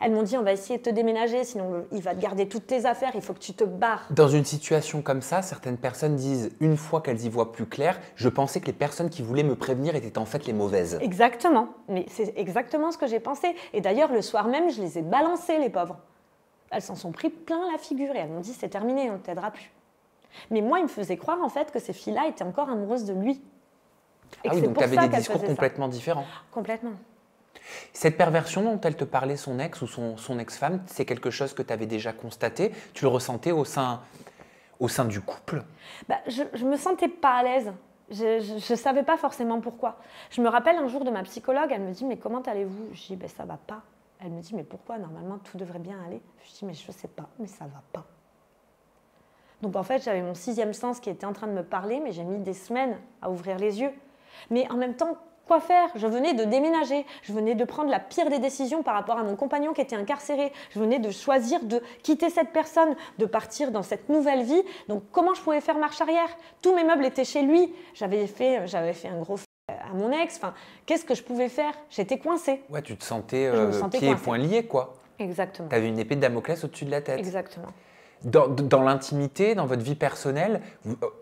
S1: Elles m'ont dit, on va essayer de te déménager, sinon il va te garder toutes tes affaires, il faut que tu te barres.
S2: Dans une situation comme ça, certaines personnes disent, une fois qu'elles y voient plus clair, je pensais que les personnes qui voulaient me prévenir étaient en fait les mauvaises.
S1: Exactement, mais c'est exactement ce que j'ai pensé. Et d'ailleurs, le soir même, je les ai balancées, les pauvres. Elles s'en sont pris plein la figure et elles m'ont dit, c'est terminé, on ne t'aidera plus. Mais moi, il me faisait croire en fait que ces filles-là étaient encore amoureuses de lui. Et
S2: ah oui, donc tu avais des discours complètement différents.
S1: Complètement.
S2: Cette perversion dont elle te parlait, son ex ou son ex-femme, c'est quelque chose que tu avais déjà constaté? Tu le ressentais au sein du couple?
S1: Bah, je me sentais pas à l'aise. Je ne savais pas forcément pourquoi. Je me rappelle un jour de ma psychologue, elle me dit « mais comment allez-vous » Je dis « ben, ça va pas ». Elle me dit « mais pourquoi? Normalement, tout devrait bien aller ». Je dis « mais je sais pas, mais ça va pas ». Donc en fait, j'avais mon 6e sens qui était en train de me parler, mais j'ai mis des semaines à ouvrir les yeux. Mais en même temps, quoi faire? Je venais de déménager, je venais de prendre la pire des décisions par rapport à mon compagnon qui était incarcéré. Je venais de choisir de quitter cette personne, de partir dans cette nouvelle vie. Donc comment je pouvais faire marche arrière? Tous mes meubles étaient chez lui. J'avais fait un gros à mon ex. Enfin, qu'est-ce que je pouvais faire? J'étais coincée.
S2: Ouais, tu te sentais pieds et
S1: coincée.
S2: poings liés, quoi.
S1: Exactement.
S2: Tu avais une épée de Damoclès au-dessus de la tête.
S1: Exactement.
S2: Dans l'intimité, dans votre vie personnelle,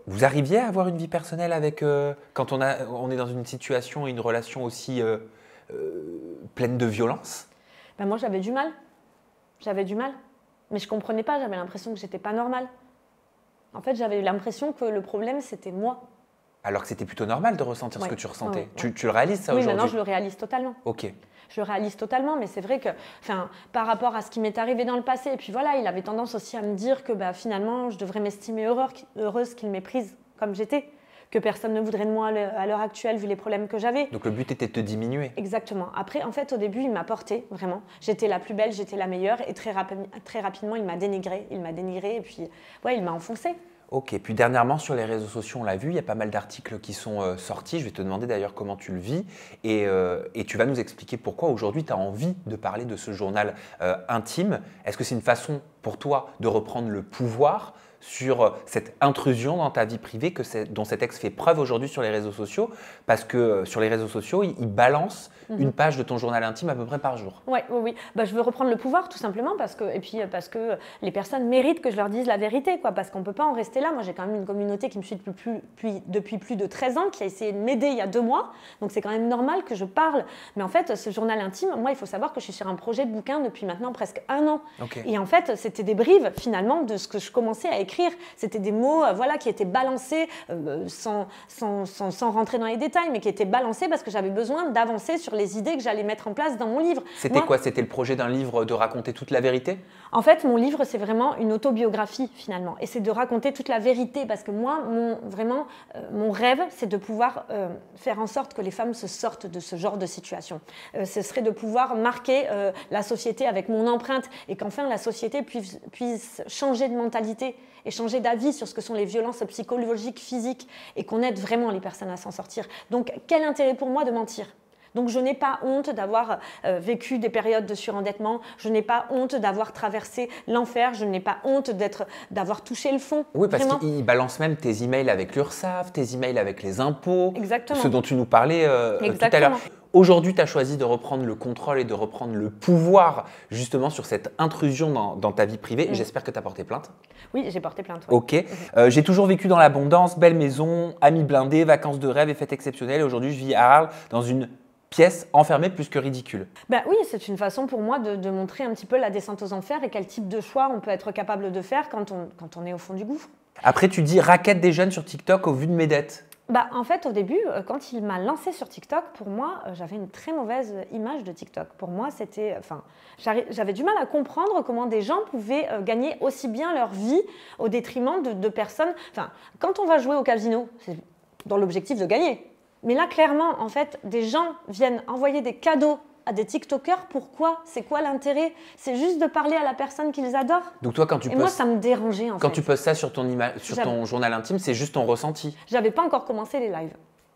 S2: vous arriviez à avoir une vie personnelle avec quand on est dans une situation et une relation aussi pleine de violence?
S1: Ben moi, j'avais du mal. J'avais du mal. Mais je ne comprenais pas, j'avais l'impression que j'étais pas normale. En fait, j'avais l'impression que le problème, c'était moi.
S2: Alors que c'était plutôt normal de ressentir ce que tu ressentais.
S1: Oui.
S2: Tu le réalises ça aujourd'hui?
S1: Oui, maintenant, je le réalise totalement.
S2: Ok.
S1: Je le réalise totalement, mais c'est vrai que par rapport à ce qui m'est arrivé dans le passé, et puis voilà, il avait tendance aussi à me dire que finalement, je devrais m'estimer heureuse qu'il m'ait prise comme j'étais, que personne ne voudrait de moi à l'heure actuelle vu les problèmes que j'avais.
S2: Donc le but était de te diminuer?
S1: Exactement. Après, en fait, au début, il m'a portée, vraiment. J'étais la plus belle, j'étais la meilleure, et très rapidement, il m'a dénigrée. Et puis, ouais, il m'a enfoncée.
S2: Ok, puis dernièrement sur les réseaux sociaux, on l'a vu, il y a pas mal d'articles qui sont sortis. Je vais te demander d'ailleurs comment tu le vis et tu vas nous expliquer pourquoi aujourd'hui tu as envie de parler de ce journal intime. Est-ce que c'est une façon pour toi de reprendre le pouvoir sur cette intrusion dans ta vie privée dont cet ex fait preuve aujourd'hui sur les réseaux sociaux? Parce que sur les réseaux sociaux, il balance une page de ton journal intime à peu près par jour.
S1: Oui. Bah, je veux reprendre le pouvoir tout simplement parce que les personnes méritent que je leur dise la vérité, quoi, parce qu'on ne peut pas en rester là. Moi, j'ai quand même une communauté qui me suit depuis plus de 13 ans, qui a essayé de m'aider il y a 2 mois. Donc, c'est quand même normal que je parle. Mais en fait, ce journal intime, moi, il faut savoir que je suis sur un projet de bouquin depuis maintenant presque 1 an.
S2: Okay.
S1: Et en fait, c'était des brives finalement de ce que je commençais à écrire écrire. C'était des mots voilà, qui étaient balancés sans rentrer dans les détails, mais qui étaient balancés parce que j'avais besoin d'avancer sur les idées que j'allais mettre en place dans mon livre.
S2: C'était quoi? C'était le projet d'un livre de raconter toute la vérité?
S1: En fait, mon livre, c'est vraiment une autobiographie finalement. Et c'est de raconter toute la vérité parce que moi, mon rêve, c'est de pouvoir faire en sorte que les femmes se sortent de ce genre de situation. Ce serait de pouvoir marquer la société avec mon empreinte et qu'enfin la société puisse changer de mentalité et changer d'avis sur ce que sont les violences psychologiques, physiques et qu'on aide vraiment les personnes à s'en sortir. Donc, quel intérêt pour moi de mentir ? Donc je n'ai pas honte d'avoir vécu des périodes de surendettement, je n'ai pas honte d'avoir traversé l'enfer, je n'ai pas honte d'avoir touché le fond.
S2: Oui, parce qu'ils balancent même tes emails avec l'URSSAF, tes emails avec les impôts,
S1: Exactement.
S2: Ce dont tu nous parlais tout à l'heure. Aujourd'hui, tu as choisi de reprendre le contrôle et de reprendre le pouvoir justement sur cette intrusion dans ta vie privée. Et j'espère que tu as porté plainte.
S1: Oui, j'ai porté plainte. Ouais.
S2: Ok. J'ai toujours vécu dans l'abondance, belle maison, amis blindés, vacances de rêve et fêtes exceptionnelles. Et aujourd'hui, je vis à Arles dans une pièce enfermée plus que ridicule.
S1: Ben oui, c'est une façon pour moi de montrer un petit peu la descente aux enfers et quel type de choix on peut être capable de faire quand on est au fond du gouffre.
S2: Après, tu dis raquette des jeunes sur TikTok au vu de mes dettes.
S1: Bah, en fait, au début, quand il m'a lancé sur TikTok, pour moi, j'avais une très mauvaise image de TikTok. Pour moi, j'avais du mal à comprendre comment des gens pouvaient gagner aussi bien leur vie au détriment de personnes. Enfin, quand on va jouer au casino, c'est dans l'objectif de gagner. Mais là, clairement, en fait, des gens viennent envoyer des cadeaux à des TikTokers. Pourquoi? C'est quoi l'intérêt? C'est juste de parler à la personne qu'ils adorent.
S2: Donc toi, quand tu
S1: moi, ça me dérangeait en fait.
S2: Quand tu postes ça sur ton journal intime, c'est juste ton ressenti.
S1: J'avais pas encore commencé les lives.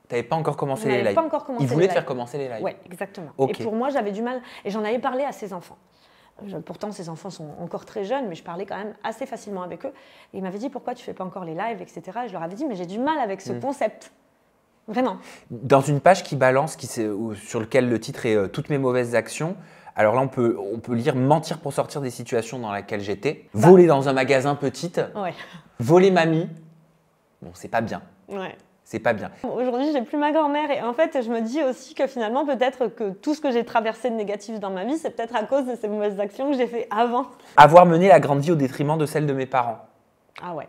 S2: Tu n'avais pas encore commencé les lives.
S1: Pas encore commencé.
S2: Ils voulaient te faire commencer les lives.
S1: Oui, exactement.
S2: Okay.
S1: Et pour moi, j'avais du mal. Et j'en avais parlé à ses enfants. Pourtant, ces enfants sont encore très jeunes, mais je parlais quand même assez facilement avec eux. Et ils m'avaient dit, pourquoi tu ne fais pas encore les lives, etc. Et je leur avais dit, mais j'ai du mal avec ce concept. Vraiment.
S2: Dans une page qui balance, sur lequel le titre est Toutes mes mauvaises actions, alors là, on peut lire mentir pour sortir des situations dans lesquelles j'étais, voler dans un magasin petite, voler mamie. Bon, c'est pas bien.
S1: Ouais.
S2: C'est pas bien.
S1: Aujourd'hui, j'ai plus ma grand-mère et en fait, je me dis aussi que finalement, peut-être que tout ce que j'ai traversé de négatif dans ma vie, c'est peut-être à cause de ces mauvaises actions que j'ai fait avant.
S2: Avoir mené la grande vie au détriment de celle de mes parents.
S1: Ah ouais.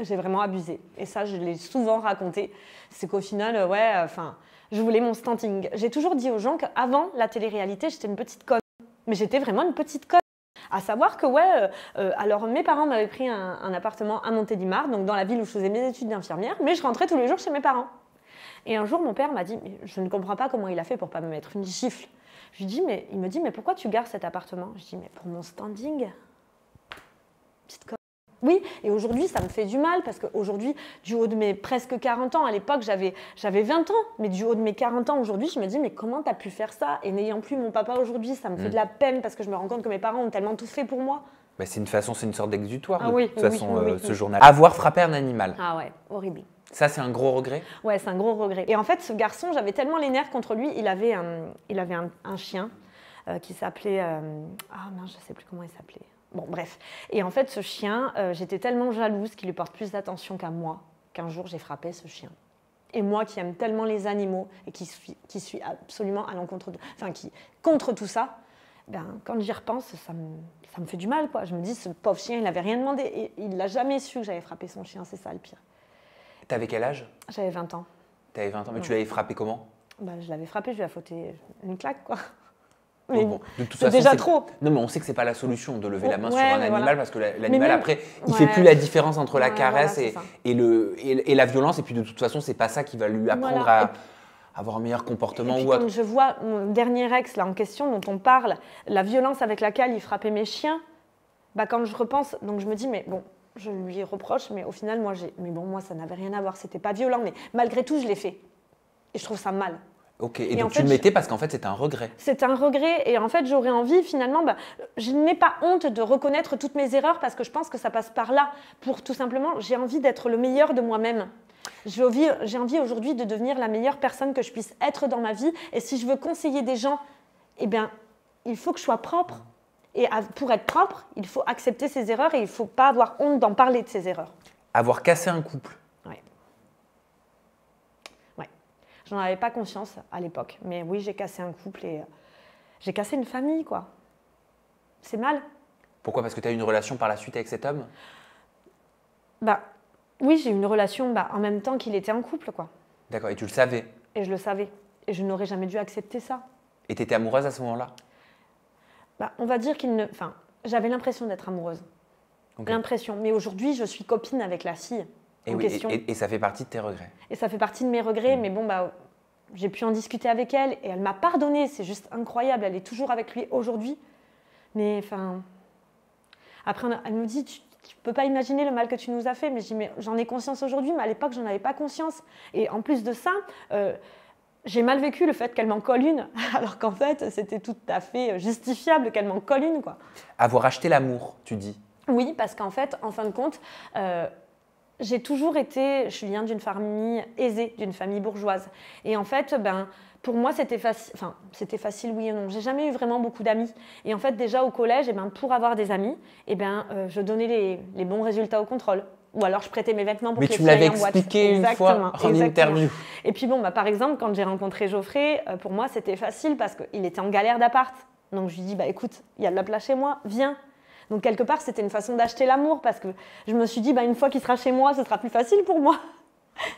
S1: J'ai vraiment abusé. Et ça, je l'ai souvent raconté. C'est qu'au final, je voulais mon standing. J'ai toujours dit aux gens qu'avant la télé-réalité, j'étais une petite conne. Mais j'étais vraiment une petite conne. À savoir que, alors mes parents m'avaient pris un appartement à Montélimar, donc dans la ville où je faisais mes études d'infirmière, mais je rentrais tous les jours chez mes parents. Et un jour, mon père m'a dit, je ne comprends pas comment il a fait pour pas me mettre une gifle. Il me dit, mais pourquoi tu gardes cet appartement? Je dis, mais pour mon standing. Petite conne. Oui, et aujourd'hui, ça me fait du mal parce qu'aujourd'hui, du haut de mes presque 40 ans, à l'époque, j'avais 20 ans, mais du haut de mes 40 ans aujourd'hui, je me dis, mais comment tu as pu faire ça? Et n'ayant plus mon papa aujourd'hui, ça me fait de la peine parce que je me rends compte que mes parents ont tellement tout fait pour moi.
S2: Bah, c'est une sorte d'exutoire,
S1: de toute
S2: façon, ce journal. Avoir frappé un animal.
S1: Ah ouais, horrible.
S2: Ça, c'est un gros regret?
S1: Ouais, c'est un gros regret. Et en fait, ce garçon, j'avais tellement les nerfs contre lui, il avait un chien qui s'appelait... je ne sais plus comment il s'appelait. Bon, bref. Et en fait, ce chien, j'étais tellement jalouse qu'il lui porte plus d'attention qu'à moi, qu'un jour, j'ai frappé ce chien. Et moi, qui aime tellement les animaux et qui suis absolument à l'encontre qui contre tout ça, quand j'y repense, ça me fait du mal, quoi. Je me dis, ce pauvre chien, il n'avait rien demandé. Et il n'a jamais su que j'avais frappé son chien, c'est ça le pire.
S2: T'avais quel âge?
S1: J'avais 20 ans.
S2: T'avais 20 ans, mais tu l'avais frappé comment?
S1: Je l'avais frappé, je lui ai fouté une claque, quoi.
S2: Mais bon,
S1: c'est déjà trop.
S2: Non, mais on sait que c'est pas la solution de lever la main sur un animal parce que l'animal,
S1: même,
S2: après, il fait plus la différence entre la caresse
S1: voilà,
S2: et la violence. Et puis de toute façon, c'est pas ça qui va lui apprendre à avoir un meilleur comportement ou autre.
S1: Quand je vois mon dernier ex là en question dont on parle, la violence avec laquelle il frappait mes chiens, quand je repense, donc je me dis mais bon, je lui reproche, mais au final moi ça n'avait rien à voir, c'était pas violent, mais malgré tout je l'ai fait et je trouve ça mal.
S2: Ok, et donc tu le mettais parce qu'en fait, c'était un regret.
S1: C'est un regret, et en fait, j'aurais envie, finalement, je n'ai pas honte de reconnaître toutes mes erreurs parce que je pense que ça passe par là. Pour tout simplement, j'ai envie d'être le meilleur de moi-même. J'ai envie aujourd'hui de devenir la meilleure personne que je puisse être dans ma vie. Et si je veux conseiller des gens, il faut que je sois propre. Et pour être propre, il faut accepter ses erreurs et il ne faut pas avoir honte d'en parler de ses erreurs.
S2: Avoir cassé un couple.
S1: Je n'en avais pas conscience à l'époque. Mais oui, j'ai cassé un couple et j'ai cassé une famille, quoi. C'est mal.
S2: Pourquoi? Parce que tu as eu une relation par la suite avec cet homme?
S1: Bah, oui, j'ai eu une relation en même temps qu'il était en couple, quoi.
S2: D'accord, et tu le savais.
S1: Et je le savais. Et je n'aurais jamais dû accepter ça.
S2: Et tu étais amoureuse à ce moment-là?
S1: On va dire qu'il ne... Enfin, j'avais l'impression d'être amoureuse.
S2: Ok.
S1: L'impression. Mais aujourd'hui, je suis copine avec la fille
S2: Et
S1: en
S2: oui,
S1: question.
S2: et ça fait partie de tes regrets.
S1: Et ça fait partie de mes regrets, mais bon, j'ai pu en discuter avec elle et elle m'a pardonné. C'est juste incroyable. Elle est toujours avec lui aujourd'hui. Mais enfin... Après, elle me dit, tu ne peux pas imaginer le mal que tu nous as fait. Mais je dis, mais j'en ai conscience aujourd'hui, mais à l'époque, j'en avais pas conscience. Et en plus de ça, j'ai mal vécu le fait qu'elle m'en colle une, alors qu'en fait, c'était tout à fait justifiable qu'elle m'en colle une, quoi.
S2: Avoir acheté l'amour, tu dis?
S1: Oui, parce qu'en fait, en fin de compte, j'ai toujours été, je viens d'une famille aisée, d'une famille bourgeoise. Et en fait, pour moi, c'était facile. Enfin, c'était facile, oui et non. J'ai jamais eu vraiment beaucoup d'amis. Et en fait, déjà au collège, pour avoir des amis, je donnais les bons résultats au contrôle. Ou alors, je prêtais mes vêtements pour
S2: Mais
S1: que les
S2: tu
S1: filles
S2: me l'avais
S1: aillent en boîte.
S2: expliqué une fois en interview.
S1: Et puis par exemple, quand j'ai rencontré Geoffrey, pour moi, c'était facile parce qu'il était en galère d'appart. Donc, je lui dis, écoute, il y a de la place chez moi, viens. Donc, quelque part, c'était une façon d'acheter l'amour parce que je me suis dit, une fois qu'il sera chez moi, ce sera plus facile pour moi.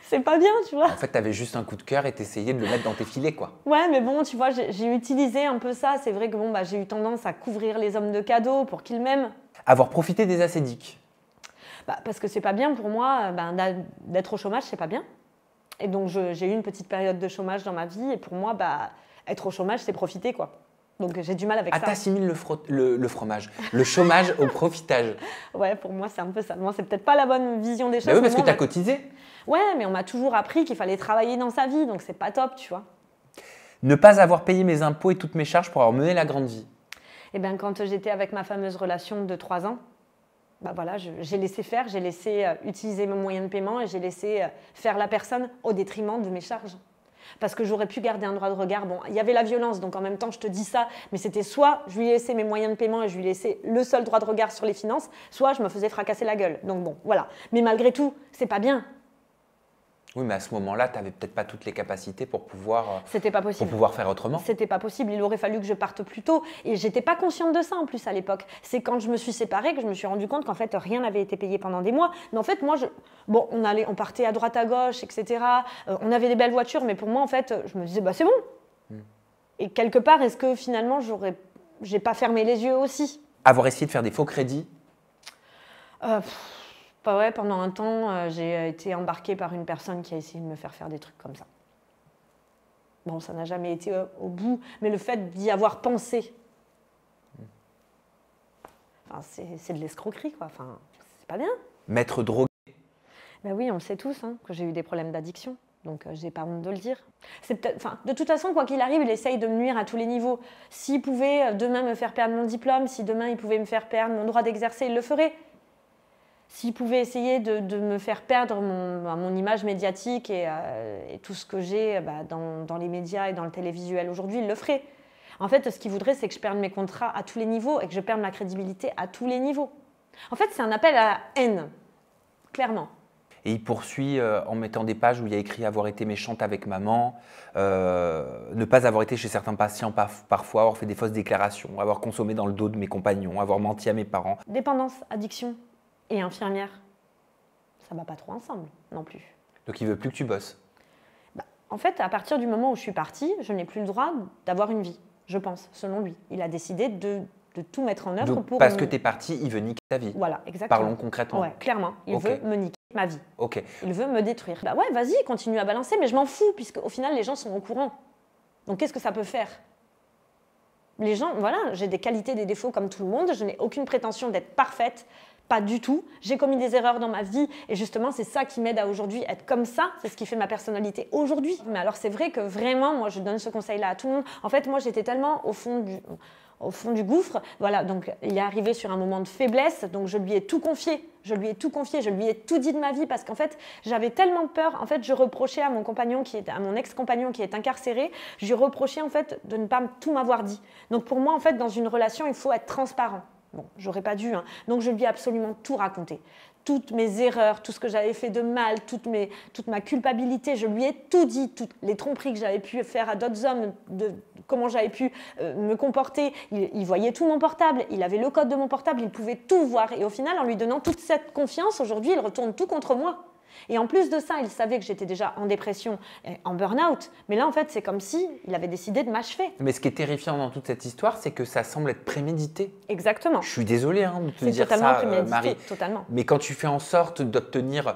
S1: C'est pas bien, tu vois.
S2: En fait, tu avais juste un coup de cœur et t'essayais de le mettre dans tes filets, quoi.
S1: Ouais, mais bon, tu vois, j'ai utilisé un peu ça. C'est vrai que j'ai eu tendance à couvrir les hommes de cadeaux pour qu'ils m'aiment.
S2: Avoir profité des assédiques.
S1: Parce que c'est pas bien pour moi d'être au chômage, c'est pas bien. Et donc, j'ai eu une petite période de chômage dans ma vie. Et pour moi, être au chômage, c'est profiter, quoi. Donc, j'ai du mal avec ça.
S2: T'assimiles le fromage, le chômage au profitage.
S1: Ouais, pour moi, c'est un peu ça. Moi, c'est peut-être pas la bonne vision des choses.
S2: Oui, parce que tu as cotisé.
S1: Ouais, mais on m'a toujours appris qu'il fallait travailler dans sa vie. Donc, c'est pas top, tu vois.
S2: Ne pas avoir payé mes impôts et toutes mes charges pour avoir mené la grande vie.
S1: Quand j'étais avec ma fameuse relation de 3 ans, j'ai laissé faire, j'ai laissé utiliser mes moyens de paiement et j'ai laissé faire la personne au détriment de mes charges. Parce que j'aurais pu garder un droit de regard. Bon, il y avait la violence, donc en même temps, je te dis ça, mais c'était soit je lui laissais mes moyens de paiement et je lui laissais le seul droit de regard sur les finances, soit je me faisais fracasser la gueule. Donc bon, voilà. Mais malgré tout, c'est pas bien.
S2: Oui, mais à ce moment-là, tu n'avais peut-être pas toutes les capacités pour pouvoir,
S1: C'était pas possible.
S2: Pour pouvoir faire autrement.
S1: C'était pas possible. Il aurait fallu que je parte plus tôt. Et j'étais pas consciente de ça en plus à l'époque. C'est quand je me suis séparée que je me suis rendu compte qu'en fait rien n'avait été payé pendant des mois. Mais en fait, moi, on partait à droite à gauche, etc. On avait des belles voitures, mais pour moi, en fait, je me disais, c'est bon. Et quelque part, est-ce que finalement, j'ai pas fermé les yeux aussi?
S2: Avoir essayé de faire des faux crédits.
S1: Pendant un temps, j'ai été embarquée par une personne qui a essayé de me faire des trucs comme ça. Bon, ça n'a jamais été au bout, mais le fait d'y avoir pensé, c'est de l'escroquerie, quoi. Enfin, c'est pas bien.
S2: M'être drogué.
S1: Oui, on le sait tous, que j'ai eu des problèmes d'addiction. Donc, j'ai pas honte de le dire. De toute façon, quoi qu'il arrive, il essaye de me nuire à tous les niveaux. S'il pouvait demain me faire perdre mon diplôme, si demain il pouvait me faire perdre mon droit d'exercer, il le ferait. S'il pouvait essayer de me faire perdre mon image médiatique et tout ce que j'ai dans les médias et dans le télévisuel aujourd'hui, il le ferait. En fait, ce qu'il voudrait, c'est que je perde mes contrats à tous les niveaux et que je perde ma crédibilité à tous les niveaux. En fait, c'est un appel à la haine, clairement.
S2: Et il poursuit en mettant des pages où il y a écrit avoir été méchante avec maman, ne pas avoir été chez certains patients parfois, avoir fait des fausses déclarations, avoir consommé dans le dos de mes compagnons, avoir menti à mes parents.
S1: Dépendance, addiction et infirmière, ça ne va pas trop ensemble non plus.
S2: Donc il ne veut plus que tu bosses.
S1: En fait, à partir du moment où je suis partie, je n'ai plus le droit d'avoir une vie, je pense, selon lui. Il a décidé de tout mettre en œuvre pour...
S2: Parce que tu es partie, il veut niquer ta vie.
S1: Voilà, exactement.
S2: Parlons concrètement.
S1: Ouais, clairement. Il veut me niquer ma vie.
S2: Ok.
S1: Il veut me détruire. Ouais, vas-y, continue à balancer, mais je m'en fous, puisque au final, les gens sont au courant. Donc, qu'est-ce que ça peut faire? Les gens, voilà, j'ai des qualités, des défauts comme tout le monde. Je n'ai aucune prétention d'être parfaite. Pas du tout. J'ai commis des erreurs dans ma vie et justement, c'est ça qui m'aide à aujourd'hui être comme ça. C'est ce qui fait ma personnalité aujourd'hui. Mais alors, c'est vrai que vraiment, moi, je donne ce conseil-là à tout le monde. En fait, moi, j'étais tellement au fond du gouffre. Voilà, donc il est arrivé sur un moment de faiblesse, donc je lui ai tout confié. Je lui ai tout dit de ma vie parce qu'en fait, j'avais tellement peur. En fait, je reprochais à mon ex-compagnon qui est incarcéré, je lui reprochais en fait de ne pas tout m'avoir dit. Donc pour moi, en fait, dans une relation, il faut être transparent. Bon, j'aurais pas dû, donc je lui ai absolument tout raconté. toutes mes erreurs, tout ce que j'avais fait de mal, toute ma culpabilité. Je lui ai tout dit, toutes les tromperies que j'avais pu faire à d'autres hommes, comment j'avais pu me comporter. Il voyait tout mon portable, il avait le code de mon portable, il pouvait tout voir. Et au final, en lui donnant toute cette confiance, aujourd'hui, il retourne tout contre moi. Et en plus de ça, il savait que j'étais déjà en dépression, et en burn-out. Mais là, en fait, c'est comme si il avait décidé de m'achever.
S2: Mais ce qui est terrifiant dans toute cette histoire, c'est que ça semble être prémédité.
S1: Exactement.
S2: Je suis désolé de te dire
S1: totalement
S2: ça,
S1: prémédité,
S2: Marie.
S1: totalement.
S2: Mais quand tu fais en sorte d'obtenir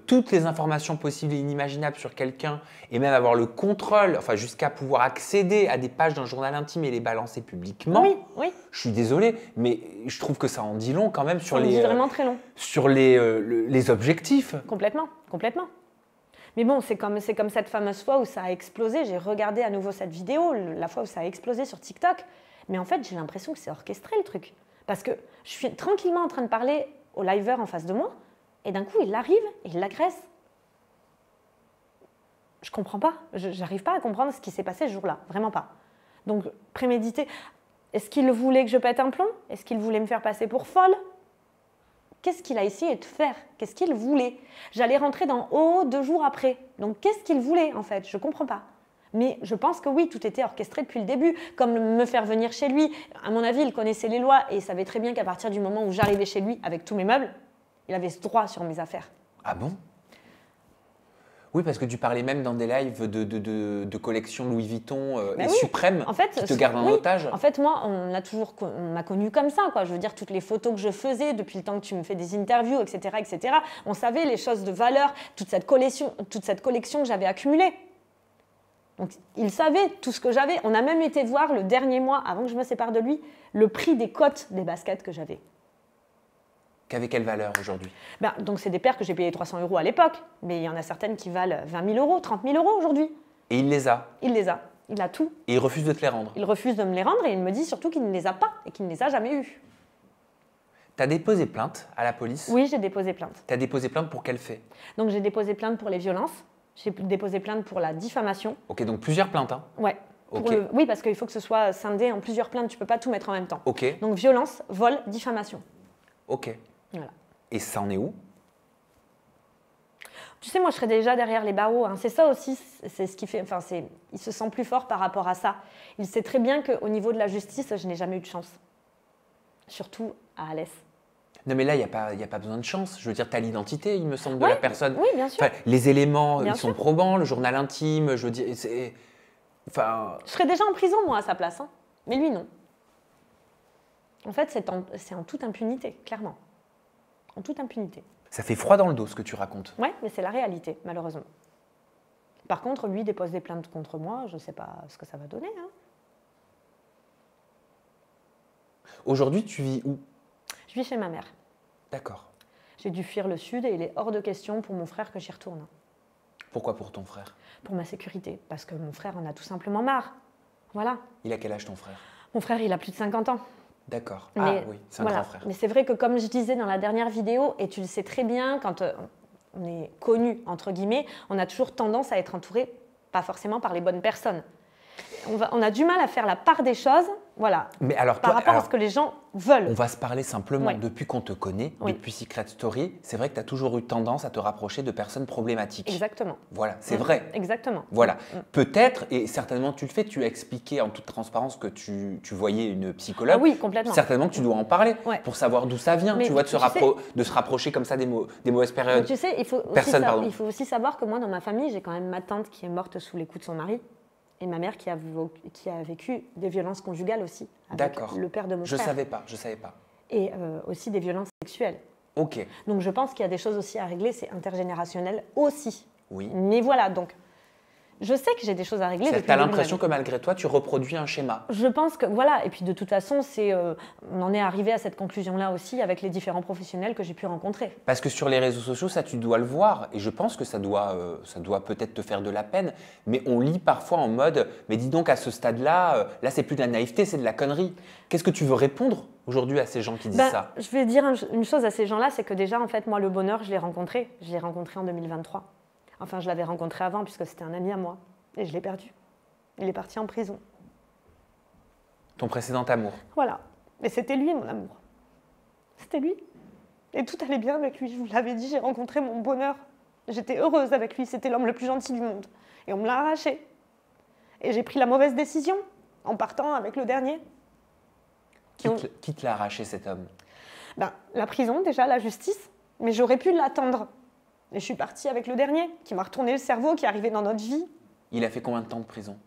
S2: toutes les informations possibles et inimaginables sur quelqu'un et même avoir le contrôle, enfin jusqu'à pouvoir accéder à des pages d'un journal intime et les balancer publiquement,
S1: oui.
S2: Je suis désolé, mais je trouve que ça en dit long quand même sur
S1: Ça en dit vraiment très long.
S2: Sur les objectifs.
S1: Complètement. Mais bon, c'est comme cette fameuse fois où ça a explosé. J'ai regardé à nouveau cette vidéo, la fois où ça a explosé sur TikTok. Mais en fait, j'ai l'impression que c'est orchestré le truc. Parce que je suis tranquillement en train de parler au liveur en face de moi, et d'un coup, il arrive et il l'agresse. Je comprends pas. J'arrive pas à comprendre ce qui s'est passé ce jour-là. Vraiment pas. Donc, prémédité. Est-ce qu'il voulait que je pète un plomb? Est-ce qu'il voulait me faire passer pour folle? Qu'est-ce qu'il a essayé de faire? Qu'est-ce qu'il voulait? J'allais rentrer dans haut 2 jours après. Donc, qu'est-ce qu'il voulait, en fait? Je ne comprends pas. Mais je pense que oui, tout était orchestré depuis le début. Comme me faire venir chez lui. À mon avis, il connaissait les lois et il savait très bien qu'à partir du moment où j'arrivais chez lui avec tous mes meubles, il avait ce droit sur mes affaires.
S2: Ah bon? Oui, parce que tu parlais même dans des lives de collection Louis Vuitton et Suprême,
S1: en fait,
S2: qui te gardent en otage.
S1: En fait, moi, on m'a connue comme ça, quoi. Je veux dire, toutes les photos que je faisais depuis le temps que tu me fais des interviews, etc., on savait les choses de valeur, toute cette collection que j'avais accumulée. Donc, il savait tout ce que j'avais. On a même été voir le dernier mois, avant que je me sépare de lui, le prix des cotes des baskets que j'avais.
S2: Qu'avait quelle valeur aujourd'hui?
S1: Donc, c'est des paires que j'ai payées 300 € à l'époque, mais il y en a certaines qui valent 20 000 €, 30 000 € aujourd'hui.
S2: Et il les a?
S1: Il les a. Il a tout.
S2: Et il refuse de te les rendre?
S1: Il refuse de me les rendre et il me dit surtout qu'il ne les a pas et qu'il ne les a jamais eues.
S2: Tu as déposé plainte à la police?
S1: Oui, j'ai déposé plainte.
S2: Tu as déposé plainte pour quel fait?
S1: Donc, j'ai déposé plainte pour les violences. J'ai déposé plainte pour la diffamation.
S2: Ok, donc plusieurs plaintes, hein?
S1: Ouais. Oui, parce qu'il faut que ce soit scindé en plusieurs plaintes. Tu ne peux pas tout mettre en même temps.
S2: Ok.
S1: Donc, violence, vol, diffamation.
S2: Ok.
S1: Voilà.
S2: Et ça en est où?
S1: Tu sais, moi, je serais déjà derrière les barreaux. Hein. C'est ça aussi, c'est ce qui fait... Enfin, il se sent plus fort par rapport à ça. Il sait très bien qu'au niveau de la justice, je n'ai jamais eu de chance. Surtout à Alès.
S2: Non, mais là, il n'y a pas besoin de chance. Je veux dire, tu as l'identité, il me semble, de la personne.
S1: Oui, bien sûr.
S2: Enfin, les éléments,
S1: Bien
S2: ils sont
S1: sûr.
S2: probants, le journal intime, je veux dire, c'est... Enfin...
S1: Je serais déjà en prison, moi, à sa place. Hein. Mais lui, non. En fait, c'est en toute impunité, clairement. En toute impunité.
S2: Ça fait froid dans le dos, ce que tu racontes.
S1: Oui, mais c'est la réalité, malheureusement. Par contre, lui dépose des plaintes contre moi, je ne sais pas ce que ça va donner. Hein.
S2: Aujourd'hui, tu vis où?
S1: Je vis chez ma mère.
S2: D'accord.
S1: J'ai dû fuir le sud et il est hors de question pour mon frère que j'y retourne.
S2: Pourquoi pour ton frère?
S1: Pour ma sécurité, parce que mon frère en a tout simplement marre. Voilà.
S2: Il a quel âge ton frère?
S1: Mon frère, il a plus de 50 ans.
S2: D'accord.
S1: Mais,
S2: oui, c'est un grand frère.
S1: Mais c'est vrai que comme je disais dans la dernière vidéo, et tu le sais très bien, quand on est connu, entre guillemets, on a toujours tendance à être entouré, pas forcément par les bonnes personnes. On a du mal à faire la part des choses, voilà,
S2: Mais alors,
S1: par rapport à ce que les gens veulent.
S2: On va se parler simplement.
S1: Ouais.
S2: Depuis qu'on te connaît,
S1: Oui.
S2: depuis Secret Story, c'est vrai que tu as toujours eu tendance à te rapprocher de personnes problématiques.
S1: Exactement.
S2: Voilà, c'est vrai.
S1: Exactement.
S2: Voilà. Peut-être, et certainement tu le fais, tu as expliqué en toute transparence que tu voyais une psychologue.
S1: Ah oui, complètement.
S2: Certainement que tu dois en parler
S1: Ouais.
S2: pour savoir d'où ça vient,
S1: Mais
S2: tu vois, de se rapprocher comme ça des mauvaises
S1: Mais
S2: périodes.
S1: tu sais, il faut aussi savoir que moi, dans ma famille, j'ai quand même ma tante qui est morte sous les coups de son mari et ma mère qui a vécu des violences conjugales aussi, avec
S2: D'accord.
S1: le père de mon
S2: Je
S1: frère.
S2: je savais pas.
S1: Et aussi des violences sexuelles.
S2: Ok.
S1: Donc je pense qu'il y a des choses aussi à régler, c'est intergénérationnel aussi.
S2: Oui.
S1: Mais voilà, donc je sais que j'ai des choses à régler.
S2: Tu
S1: depuis
S2: as
S1: le début de ma
S2: l'impression
S1: vie.
S2: que malgré toi, tu reproduis un schéma.
S1: Je pense que voilà, et puis de toute façon, on en est arrivé à cette conclusion-là aussi avec les différents professionnels que j'ai pu rencontrer.
S2: Parce que sur les réseaux sociaux, ça, tu dois le voir. Et je pense que ça doit peut-être te faire de la peine. Mais on lit parfois en mode « Mais dis donc, à ce stade-là, là, c'est plus de la naïveté, c'est de la connerie. » Qu'est-ce que tu veux répondre aujourd'hui à ces gens qui disent ça?
S1: Je vais dire une chose à ces gens-là, c'est que déjà, en fait, moi, le bonheur, je l'ai rencontré. Je l'ai rencontré en 2023. Enfin, je l'avais rencontré avant, puisque c'était un ami à moi. Et je l'ai perdu. Il est parti en prison.
S2: Ton précédent amour.
S1: Voilà. Et c'était lui, mon amour. C'était lui. Et tout allait bien avec lui, je vous l'avais dit, j'ai rencontré mon bonheur. J'étais heureuse avec lui, c'était l'homme le plus gentil du monde. Et on me l'a arraché. Et j'ai pris la mauvaise décision en partant avec le dernier.
S2: Qui te l'a arraché, cet homme?
S1: La prison déjà, la justice, mais j'aurais pu l'attendre. Et je suis partie avec le dernier, qui m'a retourné le cerveau, qui est arrivé dans notre vie.
S2: Il a fait combien de temps de prison?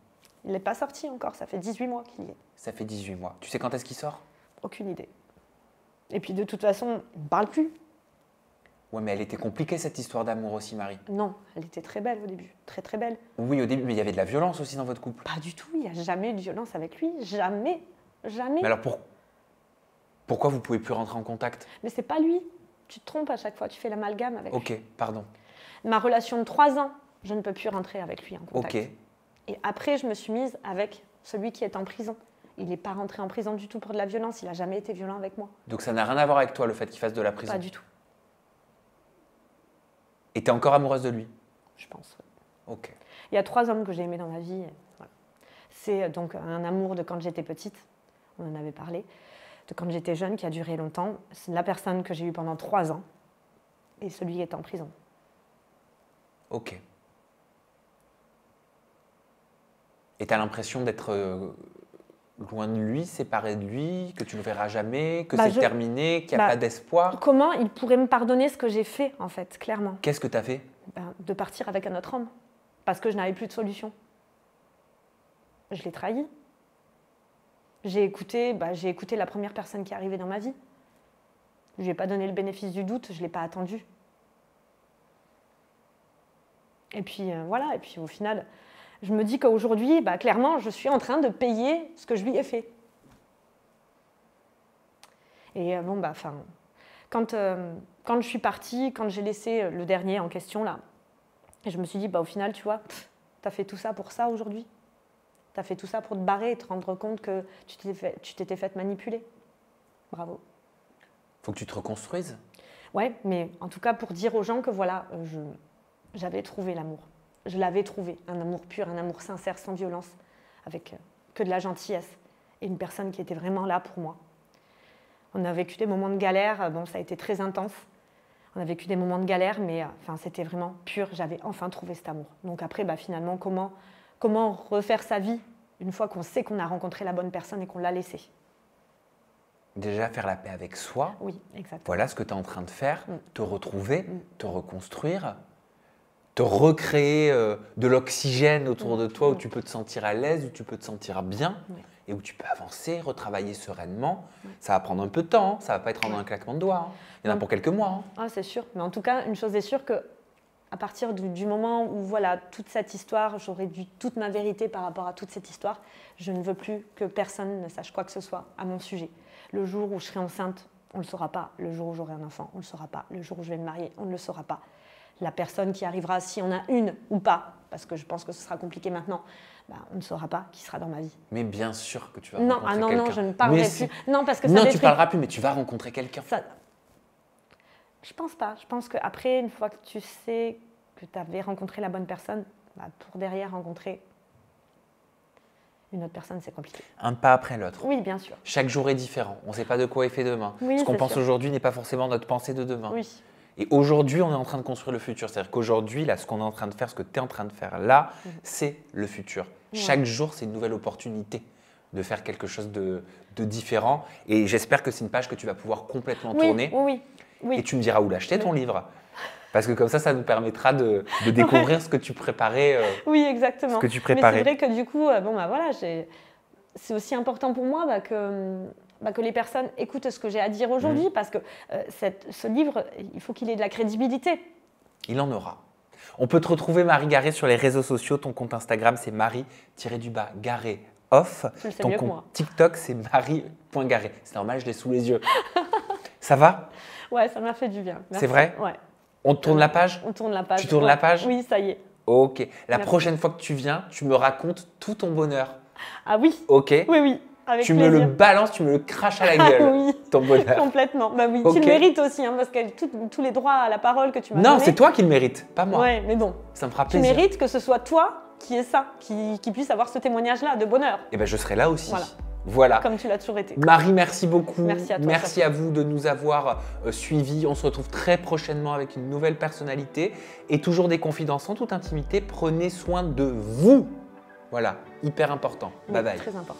S1: Il n'est pas sorti encore, ça fait 18 mois qu'il y est.
S2: Ça fait 18 mois. Tu sais quand est-ce qu'il sort?
S1: Aucune idée. Et puis de toute façon, il ne me parle plus.
S2: Ouais, mais elle était compliquée cette histoire d'amour aussi, Marie.
S1: Non, elle était très belle au début, très très belle.
S2: Oui, au début, mais il y avait de la violence aussi dans votre couple.
S1: Pas du tout, il n'y a jamais eu de violence avec lui, jamais, jamais.
S2: Mais alors pourquoi vous pouvez plus rentrer en contact?
S1: Mais c'est pas lui, tu te trompes à chaque fois, tu fais l'amalgame avec lui.
S2: Ok, pardon.
S1: Ma relation de 3 ans, je ne peux plus rentrer avec lui en contact.
S2: Ok.
S1: Et après, je me suis mise avec celui qui est en prison. Il n'est pas rentré en prison du tout pour de la violence, il n'a jamais été violent avec moi.
S2: Donc ça n'a rien à voir avec toi, le fait qu'il fasse de la prison?
S1: Pas du tout,
S2: Et tu es encore amoureuse de lui?
S1: je pense.
S2: Ok.
S1: Il y a 3 hommes que j'ai aimés dans ma vie. Voilà. C'est donc un amour de quand j'étais petite, on en avait parlé, de quand j'étais jeune, qui a duré longtemps. C'est la personne que j'ai eue pendant 3 ans et celui qui est en prison.
S2: Ok. Et tu as l'impression d'être loin de lui, séparé de lui, que tu ne le verras jamais, que c'est terminé, qu'il n'y a pas d'espoir?
S1: Comment il pourrait me pardonner ce que j'ai fait, en fait, clairement?
S2: Qu'est-ce que tu as fait?
S1: De partir avec un autre homme, parce que je n'avais plus de solution. Je l'ai trahi. J'ai écouté la première personne qui est arrivée dans ma vie. Je ne lui ai pas donné le bénéfice du doute, je ne l'ai pas attendu. Et puis voilà, et puis au final, je me dis qu'aujourd'hui, clairement, je suis en train de payer ce que je lui ai fait. Et quand je suis partie, quand j'ai laissé le dernier en question, là, je me suis dit, au final, tu vois, t'as fait tout ça pour ça aujourd'hui. T'as fait tout ça pour te barrer et te rendre compte que tu t'étais faite manipuler. Bravo.
S2: Faut que tu te reconstruises.
S1: Ouais, mais en tout cas pour dire aux gens que voilà, j'avais trouvé l'amour. Je l'avais trouvé, un amour pur, un amour sincère, sans violence, avec que de la gentillesse et une personne qui était vraiment là pour moi. On a vécu des moments de galère, ça a été très intense. On a vécu des moments de galère, mais c'était vraiment pur. J'avais enfin trouvé cet amour. Donc après, finalement, comment refaire sa vie une fois qu'on sait qu'on a rencontré la bonne personne et qu'on l'a laissée?
S2: Déjà faire la paix avec soi.
S1: Oui, exactement.
S2: Voilà ce que tu es en train de faire, te retrouver, te reconstruire, te recréer de l'oxygène autour de toi où tu peux te sentir à l'aise, où tu peux te sentir bien et où tu peux avancer, retravailler sereinement. Ça va prendre un peu de temps, ça ne va pas être en un claquement de doigts. Il y en a pour quelques mois.
S1: Ah, c'est sûr, mais en tout cas, une chose est sûre, que à partir du moment où voilà, toute cette histoire, j'aurais dit toute ma vérité par rapport à toute cette histoire, je ne veux plus que personne ne sache quoi que ce soit à mon sujet. Le jour où je serai enceinte, on ne le saura pas. Le jour où j'aurai un enfant, on ne le saura pas. Le jour où je vais me marier, on ne le saura pas. La personne qui arrivera, si on a une ou pas, parce que je pense que ce sera compliqué maintenant, on ne saura pas qui sera dans ma vie.
S2: Mais bien sûr que tu vas rencontrer quelqu'un.
S1: Non, je ne parlerai plus. Non, parce que
S2: non, tu ne parleras plus, mais tu vas rencontrer quelqu'un.
S1: Je pense pas. Je pense qu'après, une fois que tu sais que tu avais rencontré la bonne personne, pour derrière rencontrer une autre personne, c'est compliqué.
S2: Un pas après l'autre.
S1: Oui, bien sûr.
S2: Chaque jour est différent. On ne sait pas de quoi est fait demain.
S1: Oui,
S2: ce qu'on pense aujourd'hui n'est pas forcément notre pensée de demain.
S1: Oui.
S2: Et aujourd'hui, on est en train de construire le futur. C'est-à-dire qu'aujourd'hui, là, ce qu'on est en train de faire, ce que tu es en train de faire là, c'est le futur. Ouais. Chaque jour, c'est une nouvelle opportunité de faire quelque chose de différent. Et j'espère que c'est une page que tu vas pouvoir complètement tourner.
S1: Oui.
S2: Et tu me diras où l'acheter, ton livre. Parce que comme ça nous permettra de découvrir ce que tu préparais.
S1: Oui, exactement.
S2: Ce que tu préparais.
S1: Mais c'est vrai que du coup, voilà, c'est aussi important pour moi que les personnes écoutent ce que j'ai à dire aujourd'hui, parce que ce livre, il faut qu'il ait de la crédibilité.
S2: Il en aura. On peut te retrouver, Marie Garé, sur les réseaux sociaux. Ton compte Instagram, c'est Marie-Garé off.
S1: Ton compte
S2: TikTok, c'est Marie.Garé. C'est normal, je l'ai sous les yeux. Ça va?
S1: Ouais, ça m'a fait du bien.
S2: C'est vrai?
S1: Ouais.
S2: On tourne la page?
S1: On tourne la page.
S2: Tu tournes la page?
S1: Oui, ça y est.
S2: Ok. La prochaine fois que tu viens, tu me racontes tout ton bonheur.
S1: Ah oui?
S2: Ok.
S1: Oui. Avec
S2: tu
S1: plaisir.
S2: Me le balances, tu me le craches à la gueule, ton bonheur.
S1: Complètement. Oui, okay. Tu le mérites aussi, parce que tous les droits à la parole que tu m'as donné.
S2: Non, c'est toi qui le mérites, pas moi.
S1: Ouais, mais bon.
S2: Ça me fera plaisir.
S1: Tu mérites que ce soit toi qui est ça, qui puisse avoir ce témoignage-là de bonheur.
S2: Et je serai là aussi.
S1: Voilà.
S2: Voilà.
S1: Comme tu l'as toujours été.
S2: Marie, merci beaucoup.
S1: Merci à toi.
S2: Merci à vous de nous avoir suivis. On se retrouve très prochainement avec une nouvelle personnalité et toujours des confidences en toute intimité. Prenez soin de vous. Voilà, hyper important. Bye bye.
S1: Très important.